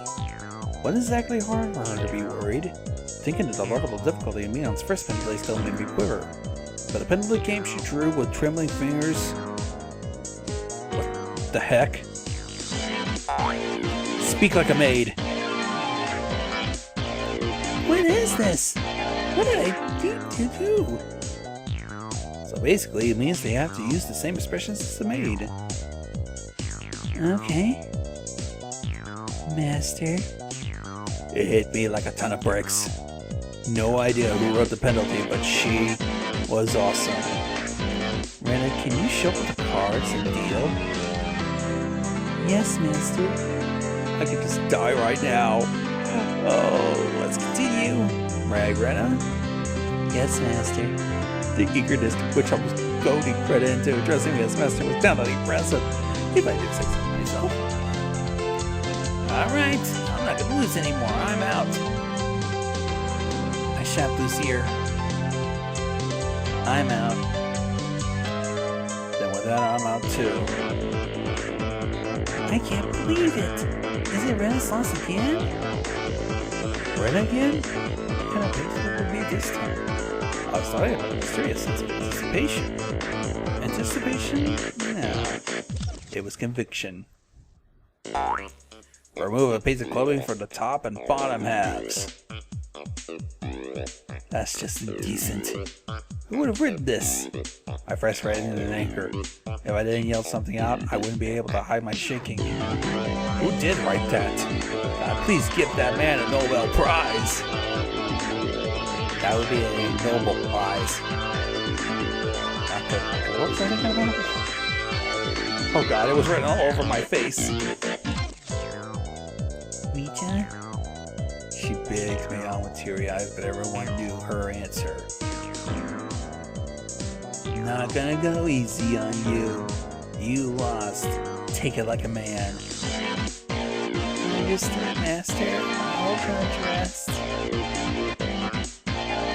What exactly harmed her to be worried? Thinking of the level of difficulty in Neon's first penalty still made me quiver. But the penalty game she drew with trembling fingers. What the heck? Speak like a maid. What is this? What did I do? So basically, it means they have to use the same expressions as the maid. Okay. Master? It hit me like a ton of bricks. No idea who wrote the penalty, but she was awesome. Rena, can you shuffle the cards and deal? Yes, Master. I could just die right now. Oh, let's continue. Right, Rena? Yes, Master. The eagerness to which I was goading Rena into addressing me as Master was downright impressive, if I did say so myself. Alright, I'm not gonna lose anymore. I'm out. I shot loose here. I'm out. Then with that, I'm out too. I can't believe it. Is it Rena's loss again? Rena again? What kind of things would be this time? I was talking about a mysterious sense of anticipation. Anticipation? No. It was conviction. Remove a piece of clothing from the top and bottom halves. That's just indecent. Who would have written this? I frustrated in anger. If I didn't yell something out, I wouldn't be able to hide my shaking. Who did write that? God, please give that man a Nobel Prize. That would be a Nobel Prize. What was I thinking about? Oh God, it was written all over my face. Mita? She begged me all with teary eyes, but everyone knew her answer. Not gonna go easy on you. You lost. Take it like a man. Understood, Master. I'll rest.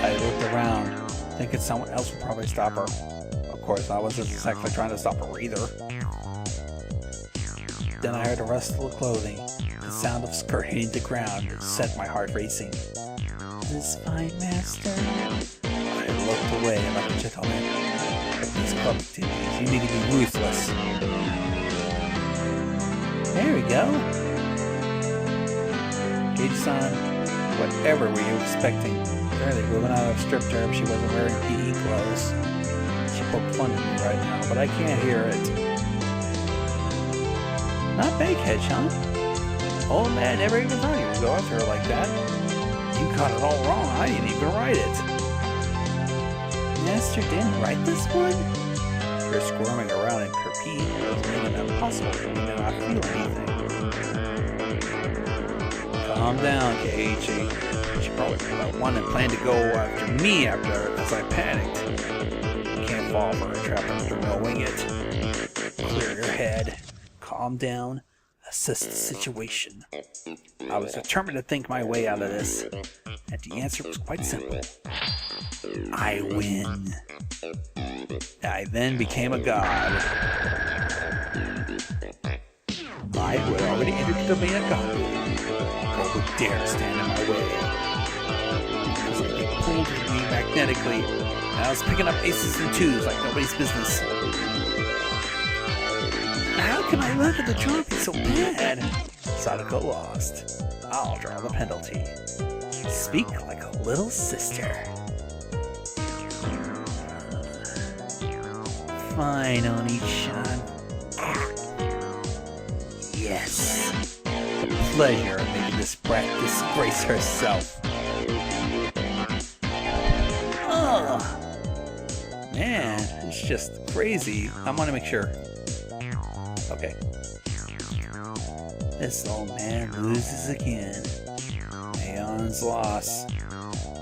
I looked around, thinking someone else would probably stop her. Of course, I wasn't exactly trying to stop her either. Then I heard a rustle of clothing. The sound of skirt hitting the ground set my heart racing. Is this fine, Master? I looked away like a gentleman. These club activities, you need to be ruthless. There we go. Gage-san, whatever were you expecting? Apparently, moving out of strip term, she wasn't wearing PE clothes. She poked fun at me right now, but I can't hear it. Not Bankhead, Sean. Old man never even thought he would go after her like that. You caught it all wrong. I didn't even write it. Master didn't write this one? Her squirming around in her pee was making it impossible for me to not feel anything. Calm down, Keiichi. She probably wanted and planned to go after me after as I panicked. You can't fall for a trap after knowing it. Clear your head. Calm down. Assess the situation. I was determined to think my way out of this, and the answer was quite simple. I win. I then became a god. I, who had already entered the domain of godhood, who would dare stand in my way? It was like they pulled me magnetically, and I was picking up aces and twos like nobody's business. How can I look at the trophy so bad? Sadako lost. I'll draw the penalty. Speak like a little sister. Fine, Oni-chan. Yes. The pleasure of making this brat disgrace herself. Oh, man, it's just crazy. I want to make sure. Okay. This old man loses again. Aeon's loss.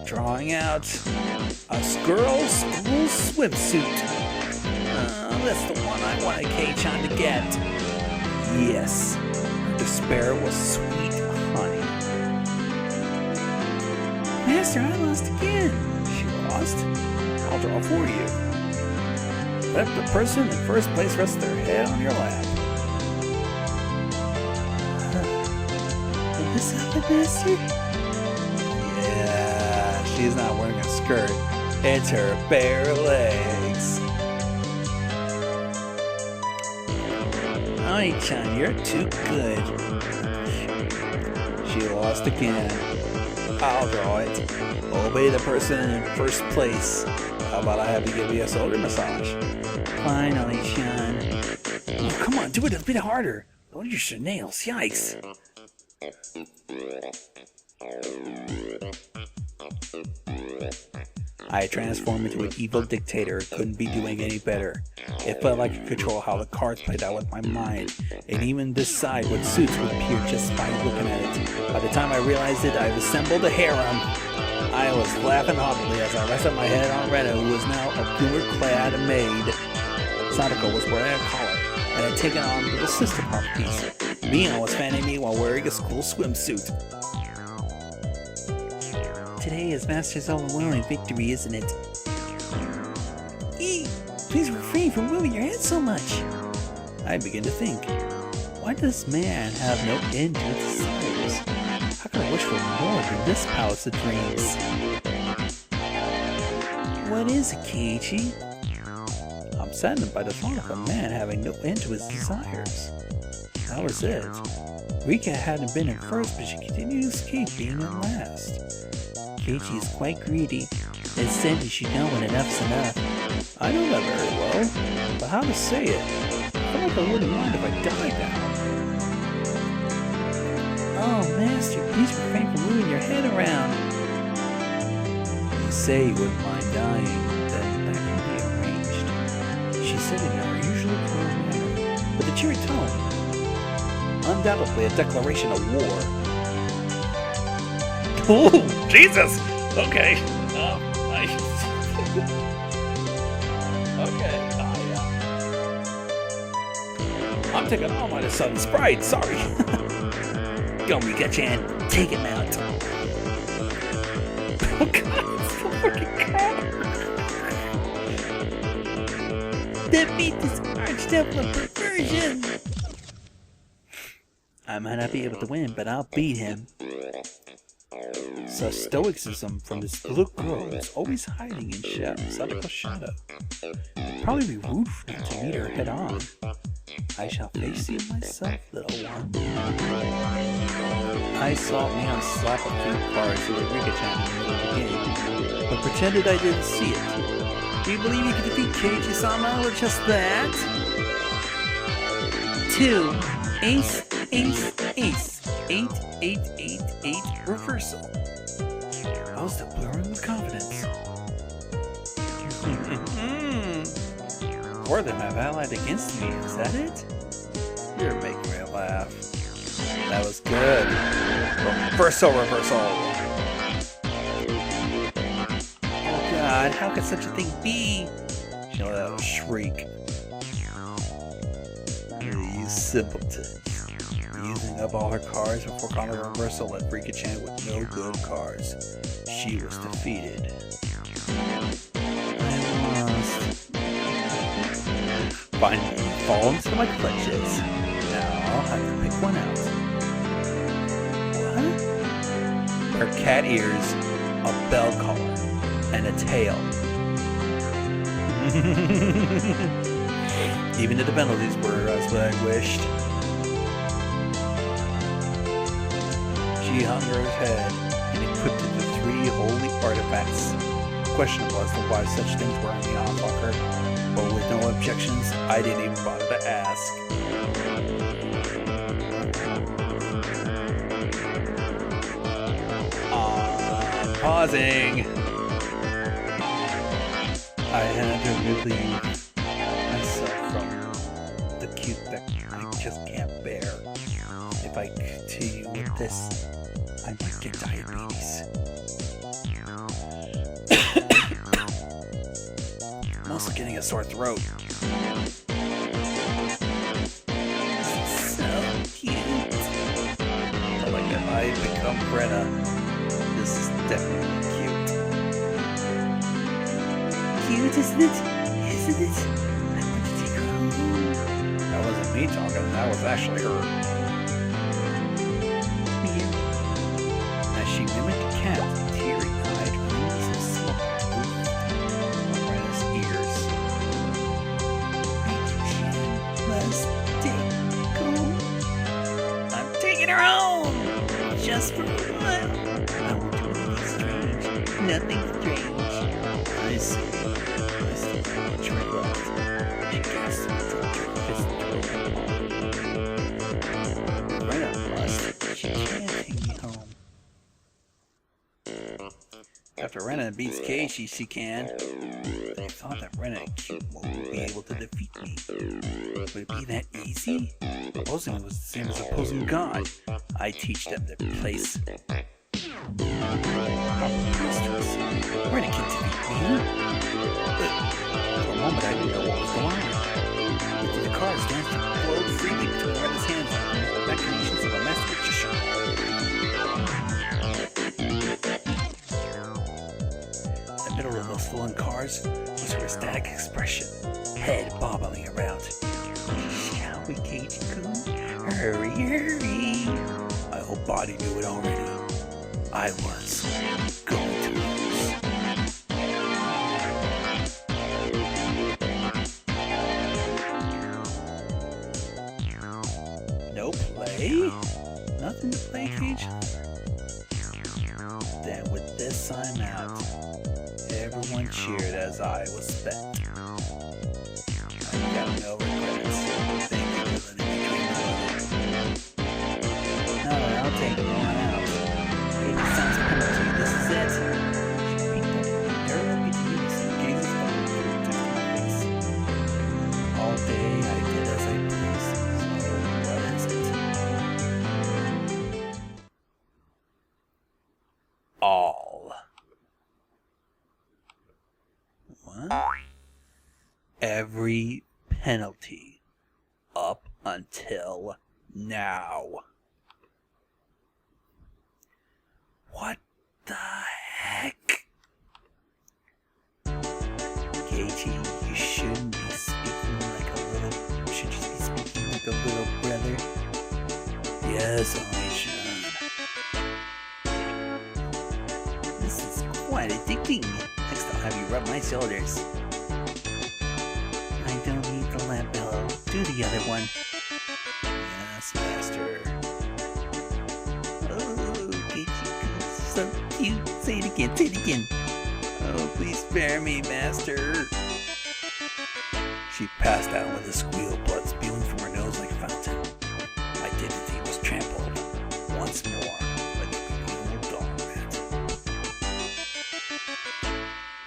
Drawing out a girl's school swimsuit. That's the one I wanted Kei-chan to get. Yes. Her despair was sweet honey. Master, I lost again. She lost? I'll draw for you. Let the person in first place rest their head on your lap. Did this happen, Master? Yeah, she's not wearing a skirt. It's her bare legs. Oni-chan, you're too good. She lost again. I'll draw it. Obey the person in first place. How about I have you give me a shoulder massage? Fine, Oni-chan. Oh, come on, do it a bit harder. Don't use your nails, yikes. I transformed into an evil dictator, couldn't be doing any better. It felt like I could control how the cards played out with my mind, and even decide what suits would appear just by looking at it. By the time I realized it, I've assembled a harem. I was laughing audibly as I rested my head on Rena, who was now a boomer-clad maid. Sadako was wearing a collar, and had taken on the sister properties. Mia was fanning me while wearing a school swimsuit. Today is Master's overwhelming victory, isn't it? Please refrain from moving your head so much. I begin to think, why does man have no end to its desires? How can I wish for more than this palace of dreams? What is it, Keiichi? I'm saddened by the thought of a man having no end to his desires. That was it. Rika hadn't been in first, but she continued to escape being in last. Keiichi is quite greedy. Instead, you should know when enough's enough. I know that very well, but how to say it? I feel like I wouldn't mind if I died now. Oh, Master, please refrain from moving your head around. You say you wouldn't mind dying, then that can be arranged. She said it in her usually calm manner, with a cheery tone. Undoubtedly a declaration of war. Oh, Jesus! Okay. I'm taking all my sudden Sprite, sorry. Gomika-chan, take him out. Oh god, it's so fucking cold. Defeat this archdevil of perversion. I might not be able to win, but I'll beat him. Such stoicism from this little girl that's always hiding in Sadako's shadow. It'd probably be rude for me to meet her head on. I shall face you myself, little one. I saw Leon slap a few cards to a Rika-chan in the middle of the game, but pretended I didn't see it. Do you believe you can defeat Keiichi-sama with just that? 2. Ace, ace, ace. 8, 8, 8, 8, reversal. I was still blurring with confidence. 4 of them have allied against me, is that it? You're making me laugh. That was good. Reversal, reversal. Oh god, how could such a thing be? She let out a shriek. You simpleton. Using up all her cards before calling a reversal left Rika-chan with no good cards. She was defeated. I lost. Finally, fall into my clutches. Now I'll have to pick one out. What? Her cat ears, a bell collar, and a tail. Even the penalties were as what I wished. She hung her head and equipped it with 3 holy artifacts. Questionable as to why such things were on the Onfucker, but with no objections, I didn't even bother to ask. Pausing. I had to relieve myself from the cute that I just can't bear. If I continue with this, I might get diabetes. I'm also getting a sore throat. So cute. But like if I become Brenna, this is definitely cute. Cute, isn't it? Isn't it? I want to take her home. That wasn't me talking, that was actually her. She mimicked a cat, teary-eyed, rings of smoke moved on Rena's ears. Rika-chan must take home. I'm taking her home! Just for a while. I won't do anything strange. Nothing strange. I see. I still have a trick left. She gasped and dropped her fist into her palm. Rena must. She Ren beats Keiichi, she can. But I thought that Ren and Kimo would be able to defeat me. Would it be that easy? Opposing was the same as opposing God. I teach them their place. Ren can defeat me. But for a moment I didn't know what was going on. The cards danced and flowed freely between Ren's hands like the machinations of a master magician. The middle of those flowing cars was her ecstatic expression, head bobbling around. Shall we, Keiichi-kun? Hurry, hurry! My whole body knew it already. I was going to lose. No play? Nothing to play, Cage? Then with this I'm out. Everyone cheered as I was spent. I got no regrets. Thank you for letting me dream. No, I'll take one out. Cage sounds penalty. This is it. People narrowly use and gazes on the face. All day I did as I pleased. So what is it? All. What? Every penalty up until now. What the heck? Keiichi, you shouldn't be speaking like a little... Should you be speaking like a little brother? Yes, only should. This is quite addicting. Next I'll have you rub my shoulders. I don't need the lamp pillow. Do the other one. Yes, master. Oh, Keiichi, so cute. Say it again, say it again. Oh, please spare me, master. She passed out with a squeal, blood spewing from her nose like a fountain. My dignity was trampled once more like a evil dog rat.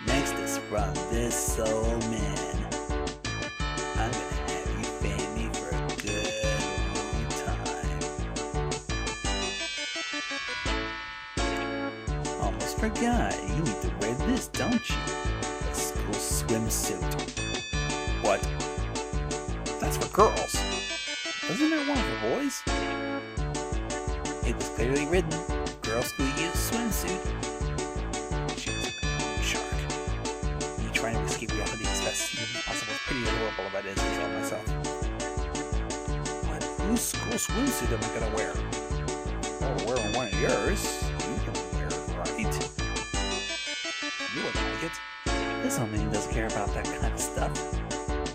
Next is from this soul man. I'm gonna have you fan me for a good long time. Almost forgot, you need to wear this, don't you? A school swimsuit. What? That's for girls. Wasn't there one for boys? It was clearly written, girls school use swimsuit. She was like a shark. Me trying to escape reality as fast as humanly possible is pretty adorable if I didn't say so myself. What? Whose school swimsuit am I gonna wear? Oh, wearing one of yours. You can wear it, right? You look like it. This old man doesn't care about that kind of stuff.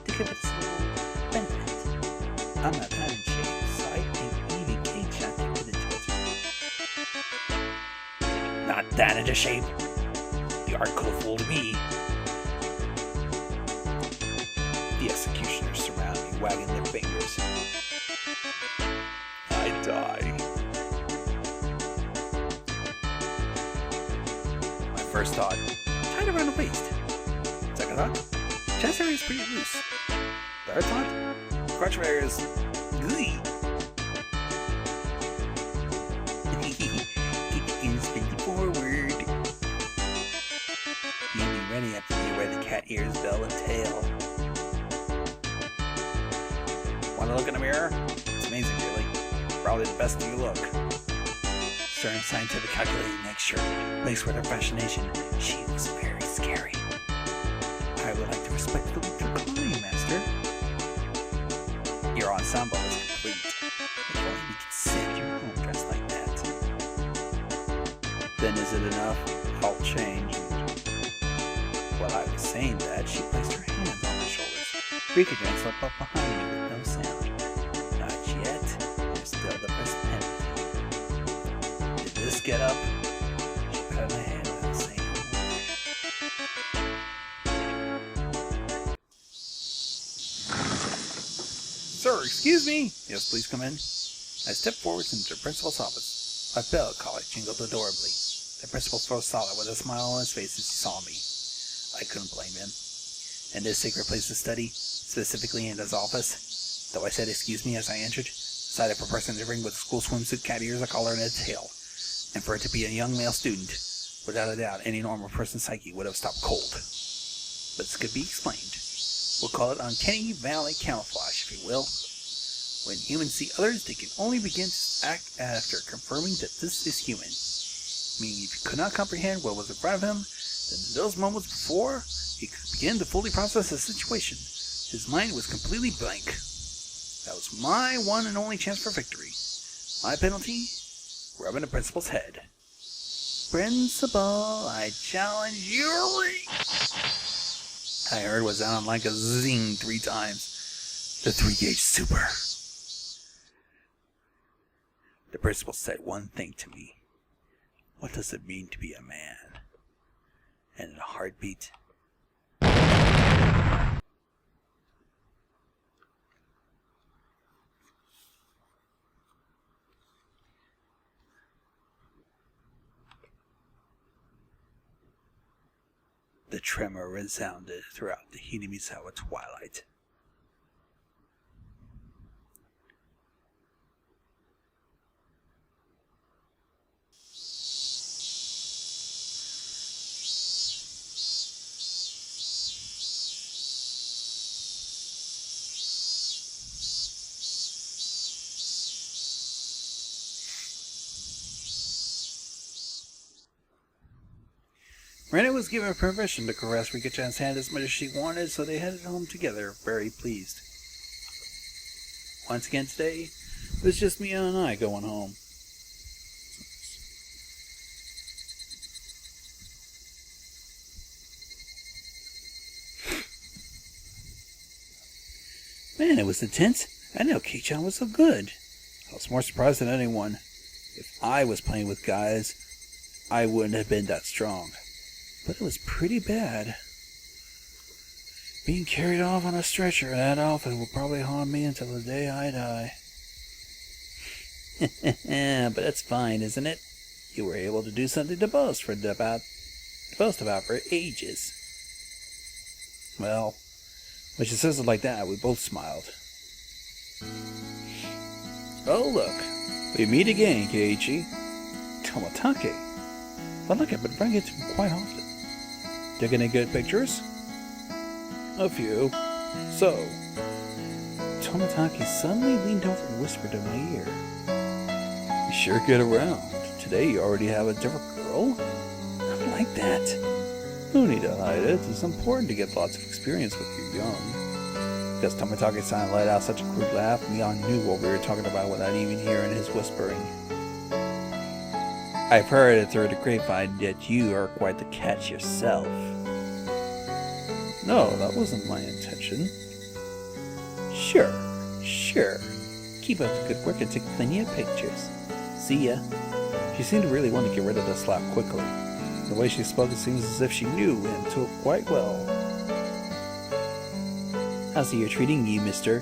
Think of it as a little benefit. I'm not that in shape, so I think even Keiichi not get into it. Not that into shape? The art could have fooled me. The executioners surround me, wagging their fingers. I die. My first thought, tied around the waist. Second thought, chest area is pretty loose. Third thought, crotch area is gooey. Keep spinning forward. You'll be ready after you wear the cat ears, bell, and tail. Want to look in the mirror? It's amazing, really. Probably the best you look. Stern scientific calculating next shirt, laced with her fascination. She was very scary. I would like to respectfully decline, Master. Your ensemble is complete. If only we could send your home dressed like that. Then is it enough? I'll change. While I was saying that, she placed her hands on my shoulders. Rika Jane slipped up behind me with no sound. Not yet. There's still the first penalty. Did this get up? She patted my hand without saying a word. Sir, excuse me? Yes, please come in. I stepped forward into the principal's office. My bell collar jingled adorably. The principal froze solid with a smile on his face as he saw me. I couldn't blame him. In this sacred place to study, specifically in his office, though I said excuse me as I entered, the sight of a person entering with a school swimsuit, cat ears, a collar, and a tail, and for it to be a young male student, without a doubt any normal person's psyche would have stopped cold. But this could be explained. We'll call it uncanny valley camouflage, if you will. When humans see others, they can only begin to act after confirming that this is human. Meaning if he could not comprehend what was in front of him, then in those moments before he could begin to fully process the situation, his mind was completely blank. That was my one and only chance for victory. My penalty? Rubbing the principal's head. Principal, I challenge you. I heard what sounded like a zing 3 times. The 3-gauge super. The principal said one thing to me. What does it mean to be a man? And in a heartbeat, the tremor resounded throughout the Hinamizawa twilight. Rena was given permission to caress Rika-chan's hand as much as she wanted, so they headed home together, very pleased. Once again today, it was just Mia and I going home. Man, it was intense. I didn't know Kei-chan was so good. I was more surprised than anyone. If I was playing with guys, I wouldn't have been that strong. But it was pretty bad. Being carried off on a stretcher in that outfit will probably haunt me until the day I die. But that's fine, isn't it? You were able to do something to boast about for ages. Well, when she says it like that, we both smiled. Oh look, we meet again, Keiichi. Tomatake. But look, I've been running into him quite often. Taking any good pictures? A few. So, Tomatake suddenly leaned over and whispered in my ear. You sure get around. Today you already have a different girl? I like that. No need to hide it. It's important to get lots of experience when you're young. Because Tomatake sounded let out such a crude laugh, Mion knew what we were talking about without even hearing his whispering. I've heard it through the grapevine that you are quite the catch yourself. No, that wasn't my intention. Sure. Keep up the good work and take plenty of pictures. See ya. She seemed to really want to get rid of the slap quickly. The way she spoke, it seems as if she knew him too quite well. How's the year treating you, mister?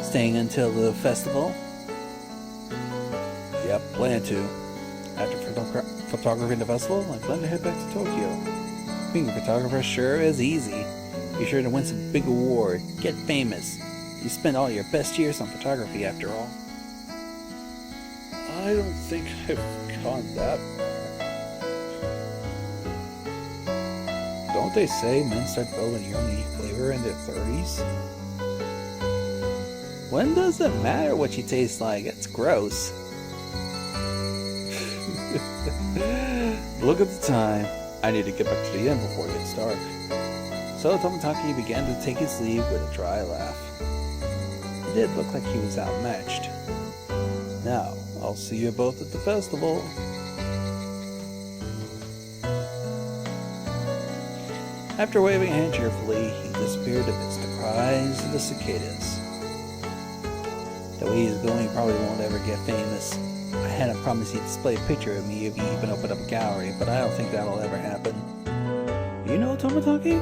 Staying until the festival? Yep, plan to. After photography in the festival, I plan to head back to Tokyo. Being a photographer sure is easy. Be sure to win some big award, get famous. You spent all your best years on photography after all. I don't think I've gone that far. Don't they say men start building yummy flavor in their 30s? When does it matter what you taste like? It's gross. Look at the time. I need to get back to the inn before it gets dark. So Tomatake began to take his leave with a dry laugh. It did look like he was outmatched. Now, I'll see you both at the festival. After waving a hand cheerfully, he disappeared amidst the cries of the cicadas. The way he's going, he probably won't ever get famous. I had to promise he'd display a picture of me if he even opened up a gallery, but I don't think that'll ever happen. You know Tomatake?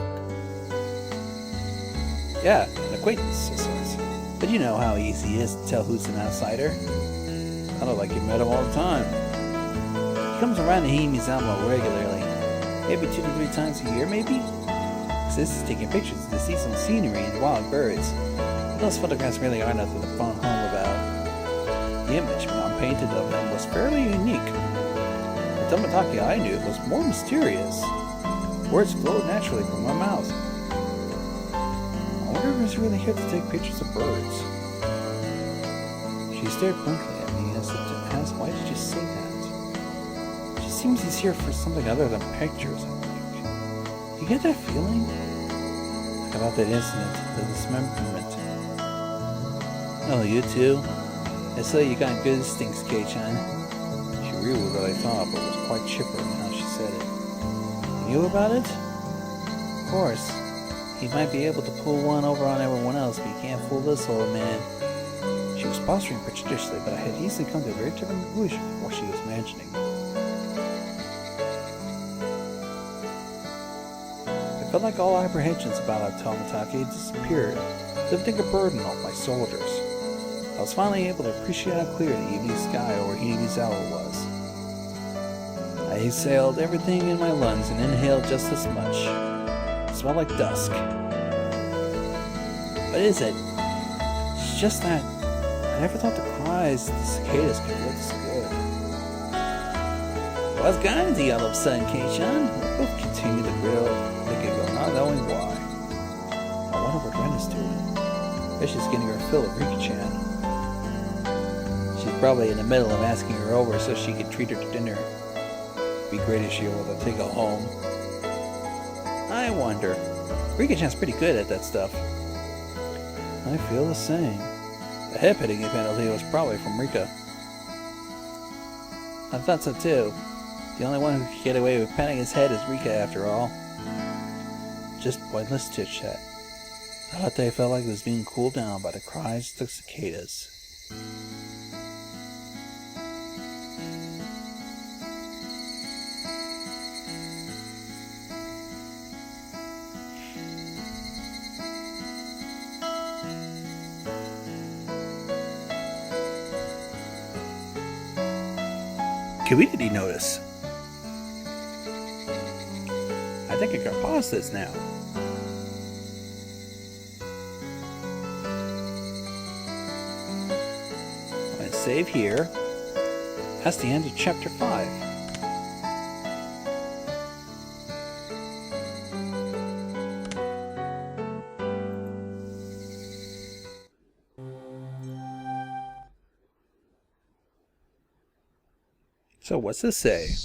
Yeah, an acquaintance of sorts. But you know how easy it is to tell who's an outsider. I don't like you met him all the time. He comes around to Himizawa regularly. Maybe 2 to 3 times a year, maybe? Exists taking pictures of the seasonal scenery and wild birds. But those photographs really are nothing to phone home about. The image Mom painted of them was fairly unique. The Tomodachi I knew was more mysterious. Words flowed naturally from my mouth. I wonder if he's really here to take pictures of birds. She stared blankly at me as if to ask, why did you say that? She seems he's here for something other than pictures, I think. You get that feeling? Like about that incident, the dismemberment. Oh, you too? I saw you got good instincts, Kei-chan. She reeled what I thought, but was quite chipper in how she said it. You knew about it? Of course. He might be able to pull one over on everyone else, but he can't fool this old man. She was posturing prejudicially, but I had easily come to a very different conclusion from what she was mentioning. I felt like all apprehensions about Tomodachi had disappeared, lifting a burden off my shoulders. I was finally able to appreciate how clear the evening sky over Himizawa was. I exhaled everything in my lungs and inhaled just as much. It smelled like dusk. What is it? It's just that I never thought the cries of the cicadas could feel this good. What's gotten to you all of a sudden, Kei-chan? We both continued the giggle, not knowing why. I wonder what Ren is doing. If she's getting her fill of Rika-chan. She's probably in the middle of asking her over so she could treat her to dinner. It'd be great if she were able to take her home. I wonder. Rika-chan's pretty good at that stuff. I feel the same. The hip-hitting penalty was probably from Rika. I thought so too. The only one who could get away with patting his head is Rika after all. Just pointless chit-chat. I thought they felt like it was being cooled down by the cries of the cicadas. Community notice. I think I can pause this now. I'm going to save here. That's the end of chapter 5. So what's this say?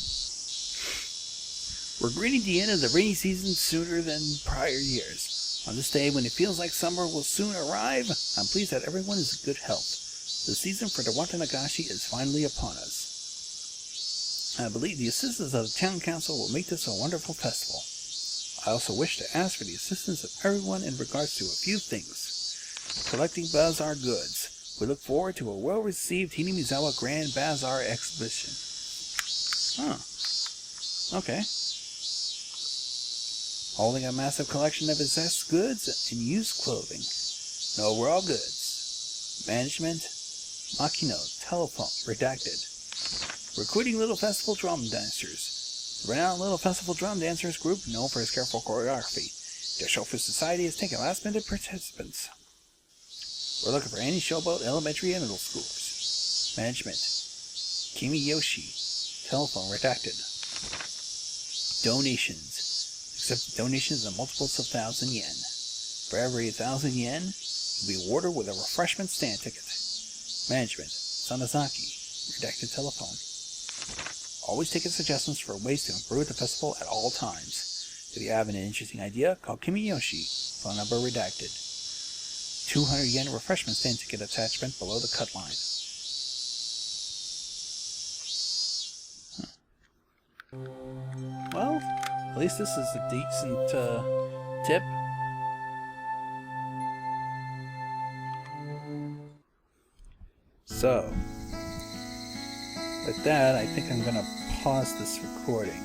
We're greeting the end of the rainy season sooner than prior years. On this day, when it feels like summer will soon arrive, I'm pleased that everyone is in good health. The season for the Watanagashi is finally upon us. I believe the assistance of the town council will make this a wonderful festival. I also wish to ask for the assistance of everyone in regards to a few things. Collecting bazaar goods. We look forward to a well-received Hinamizawa Grand Bazaar exhibition. Huh. Okay. Holding a massive collection of possessed goods and used clothing. No raw goods. Management. Makino. Telephone. Redacted. Recruiting Little Festival Drum Dancers. The renowned Little Festival Drum Dancers group, known for its careful choreography. Their Showfu Society has taken last-minute participants. We're looking for any Showboat elementary and middle schoolers. Management. Kimiyoshi. Telephone redacted. Donations. Accept donations in multiples of 1,000 yen. For every 1,000 yen, you'll be awarded with a refreshment stand ticket. Management. Sanazaki. Redacted telephone. Always taking suggestions for ways to improve the festival at all times. If you have an interesting idea, call Kimiyoshi. Phone number redacted. 200 yen refreshment stand ticket attachment below the cut line. Well, at least this is a decent tip. So, with that, I think I'm going to pause this recording.